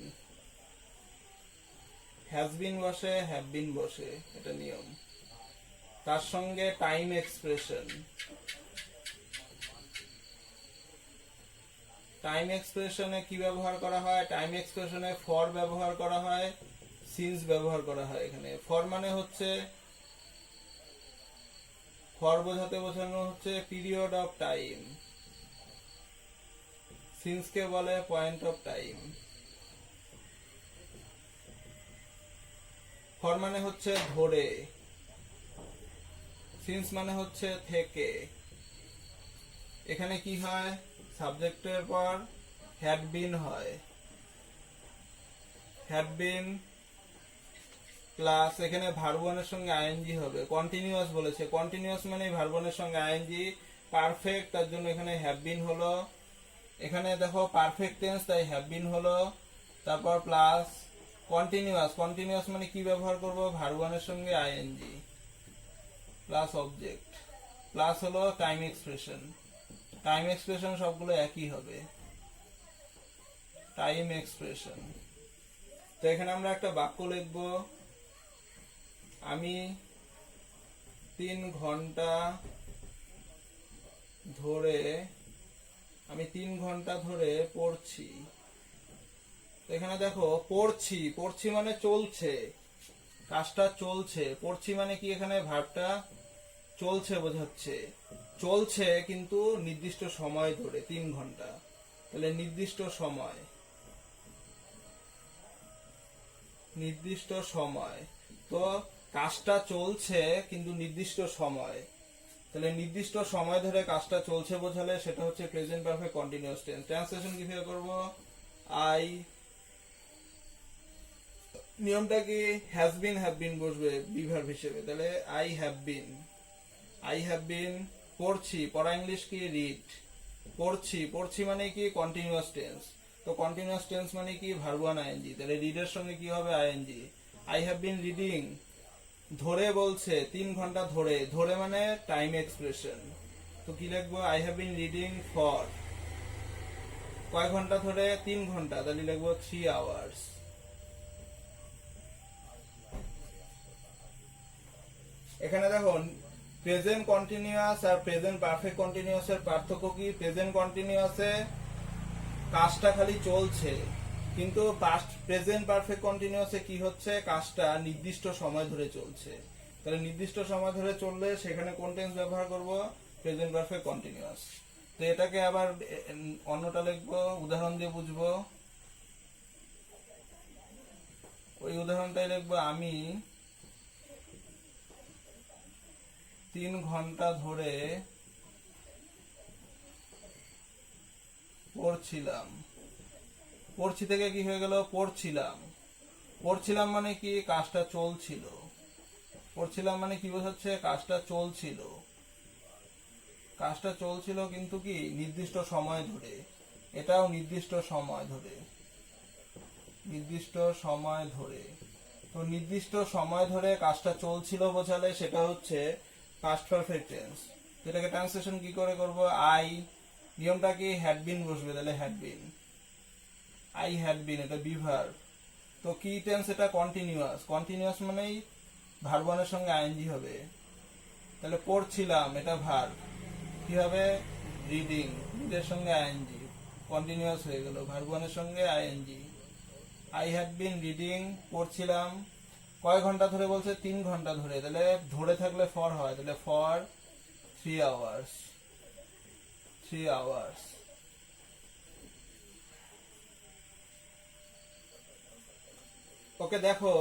has been বসে, হ্যাভ বিন বসে, এটা নিয়ম। তার সঙ্গে টাইম এক্সপ্রেশন, টাইম এক্সপ্রেশনে কি ব্যবহার করা হয়, টাইম এক্সপ্রেশনে ফর ব্যবহার করা হয়, সিন্স ব্যবহার করা হয়। এখানে ফর মানে হচ্ছে, ফর বোঝানো হচ্ছে পিরিয়ড অফ টাইম, সিন্স কে বলে পয়েন্ট অফ টাইম। ফর মানে হচ্ছে ধরে, সিন্স মানে হচ্ছে থেকে। এখানে কি হয়, সাবজেক্টের পর হ্যাড বিন হয়, হ্যাড বিন প্লাস এখানে ভার্ব ওয়ানের সঙ্গে আইএনজি হবে, কন্টিনিউয়াস বলেছে, কন্টিনিউয়াস মানে ভার্ব ওয়ানের সঙ্গে আইএনজি, পারফেক্ট তার জন্য এখানে হ্যাভ বিন হলো, এখানে দেখো পারফেক্ট টেন্স তাই হ্যাভ বিন হলো, তারপর প্লাস কন্টিনিউয়াস, কন্টিনিউয়াস মানে কি ব্যবহার করব, ভার্ব ওয়ানের সঙ্গে আইএনজি প্লাস অবজেক্ট, প্লাস হলো টাইম এক্সপ্রেশন, টাইম এক্সপ্রেশন সবগুলো একই হবে, টাইম এক্সপ্রেশন। তো এখানে আমরা একটা বাক্য লিখব, আমি 3 ঘন্টা ধরে আমি 3 ঘন্টা ধরে পড়ছি। এখানে দেখো পড়ছি, পড়ছি মানে চলছে, কাজটা চলছে। পড়ছি মানে কি, এখানে ভার্বটা চলছে বোঝাচ্ছে। চলছে কিন্তু নির্দিষ্ট সময় ধরে, 3 ঘন্টা। তাহলে নির্দিষ্ট সময়, নির্দিষ্ট সময়। তো কাজটা চলছে কিন্তু নির্দিষ্ট সময়, তাহলে নির্দিষ্ট সময় ধরে কাজটা চলছে বোঝালে সেটা হচ্ছে present perfect continuous tense. Translation কিভাবে করব? আই, নিয়মটা কি, হ্যাজ বিন হ্যাভ বিন বসবে বিভার্ব হিসেবে, তাহলে I have bin, I have বিন পড়ছি, পড়া ইংলিশ কি রিড, পড়ছি, পড়ছি মানে কি কন্টিনিউয়াস টেন্স। তো কন্টিনিউয়াস টেন্স মানে কি ভার্ব ওয়ান আইএনজি, তাহলে রিডের সঙ্গে কি হবে ING. I have been reading, ধরে বলছে 3 ঘন্টা ধরে, ধরে মানে টাইম এক্সপ্রেশন। তো কি লিখবো, I have been reading for, কয় ঘন্টা ধরে, 3 ঘন্টা, তাহলে লিখবো 3 আওয়ার্স। এখানে দেখো প্রেজেন্ট কন্টিনিউয়াস আর প্রেজেন্ট পারফেক্ট কন্টিনিউয়াস এর পার্থক্য কি? প্রেজেন্ট কন্টিনিউয়াসে কাজটা খালি চলছে, কিন্তু পাস্ট প্রেজেন্ট পারফেক্ট কন্টিনিউয়াসে কি হচ্ছে, কাজটা নির্দিষ্ট সময় ধরে চলছে। তাহলে নির্দিষ্ট সময় ধরে চললে সেখানে কোন টেন্স ব্যবহার করব? Present perfect continuous. তো এটাকে আবার অন্যটা লিখবো, উদাহরণ দিয়ে বুঝবো। ওই উদাহরণটাই লিখবো, আমি 3 ঘন্টা ধরে পড়ছিলাম। পড়ছি থেকে কি হয়ে গেল, পড়ছিলাম। পড়ছিলাম মানে কি, কাজটা চলছিল। পড়ছিলাম মানে কি বোঝাচ্ছে, কাজটা চলছিল। কাজটা চলছিল কিন্তু কি নির্দিষ্ট সময় ধরে, এটাও নির্দিষ্ট সময় ধরে, নির্দিষ্ট সময় ধরে। তো নির্দিষ্ট সময় ধরে কাজটা চলছিল বোঝালে সেটা হচ্ছে পাস্ট পারফেক্ট টেন্স। এটাকে ট্রান্সলেশন কি করে করব? আই, নিয়মটা কি হ্যাড বিন বসবে, তাহলে হ্যাড বিন, আই হ্যাড বিন, এটা বিভার্ব। তো কি টেন্স এটা? কন্টিনিউয়াস। কন্টিনিউয়াস মানেই ভার্ব ওয়ানের সঙ্গে আইএনজি হবে। তাহলে পড়ছিলাম, এটা ভার্ব, কি হবে? রিডিং, রিডের সঙ্গে আইএনজি, কন্টিনিউয়াস হয়ে গেল, ভার্ব ওয়ানের সঙ্গে ING. I had been reading, পড়ছিলাম, কয় ঘন্টা ধরে বলছে? 3 ঘন্টা ধরে, তাহলে ধরে থাকলে ফর হয়, তাহলে ফর 3 আওয়ার্স, 3 আওয়ার্স। ওকে দেখো,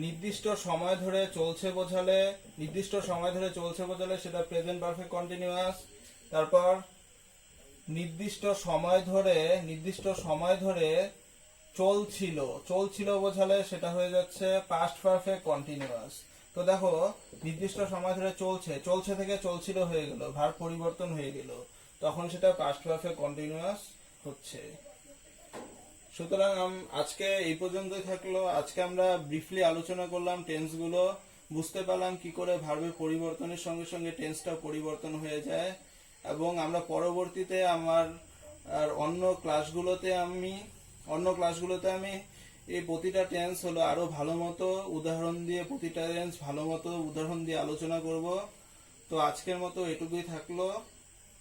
নির্দিষ্ট সময় ধরে চলছে বোঝালে, নির্দিষ্ট সময় ধরে চলছে বোঝালে সেটা প্রেজেন্ট পারফেক্ট কন্টিনিউয়াস। তারপর নির্দিষ্ট সময় ধরে, নির্দিষ্ট সময় ধরে চলছিল, চলছিল বোঝালে সেটা হয়ে যাচ্ছে পাস্ট পারফেক্ট কন্টিনিউয়াস। তো দেখো নির্দিষ্ট সময় ধরে চলছে, চলছে থেকে চলছিল হয়ে গেল, ভার্ব পরিবর্তন হয়ে গেল, তখন সেটা পাস্ট পারফেক্ট কন্টিনিউয়াস হচ্ছে। সুতরাং আজকে এই পর্যন্তই থাকলো। আজকে আমরা ব্রিফলি আলোচনা করলাম টেন্সগুলো, বুঝতে পারলাম কি করে ভার্বের পরিবর্তনের সঙ্গে সঙ্গে টেন্সটা পরিবর্তন হয়ে যায়। এবং আমরা পরবর্তীতে আমার আর অন্য ক্লাসগুলোতে আমি এই প্রতিটা টেন্স হলো আরো ভালো মতো উদাহরণ দিয়ে, প্রতিটা টেন্স ভালো মতো উদাহরণ দিয়ে আলোচনা করব। তো আজকের মতো এটুকুই থাকলো।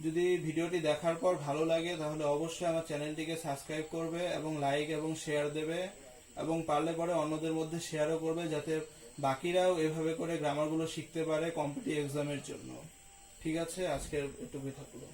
যদি ভিডিওটি দেখার পর ভালো লাগে তাহলে অবশ্যই আমার চ্যানেলটিকে সাবস্ক্রাইব করবে এবং লাইক এবং শেয়ার দেবে, এবং পারলে পরে অন্যদের মধ্যে শেয়ারও করবে, যাতে বাকিরাও এভাবে করে গ্রামারগুলো শিখতে পারে কম্পিটিটিভ এক্সামের জন্য। ঠিক আছে, আজকের এটুকুই থাকলো।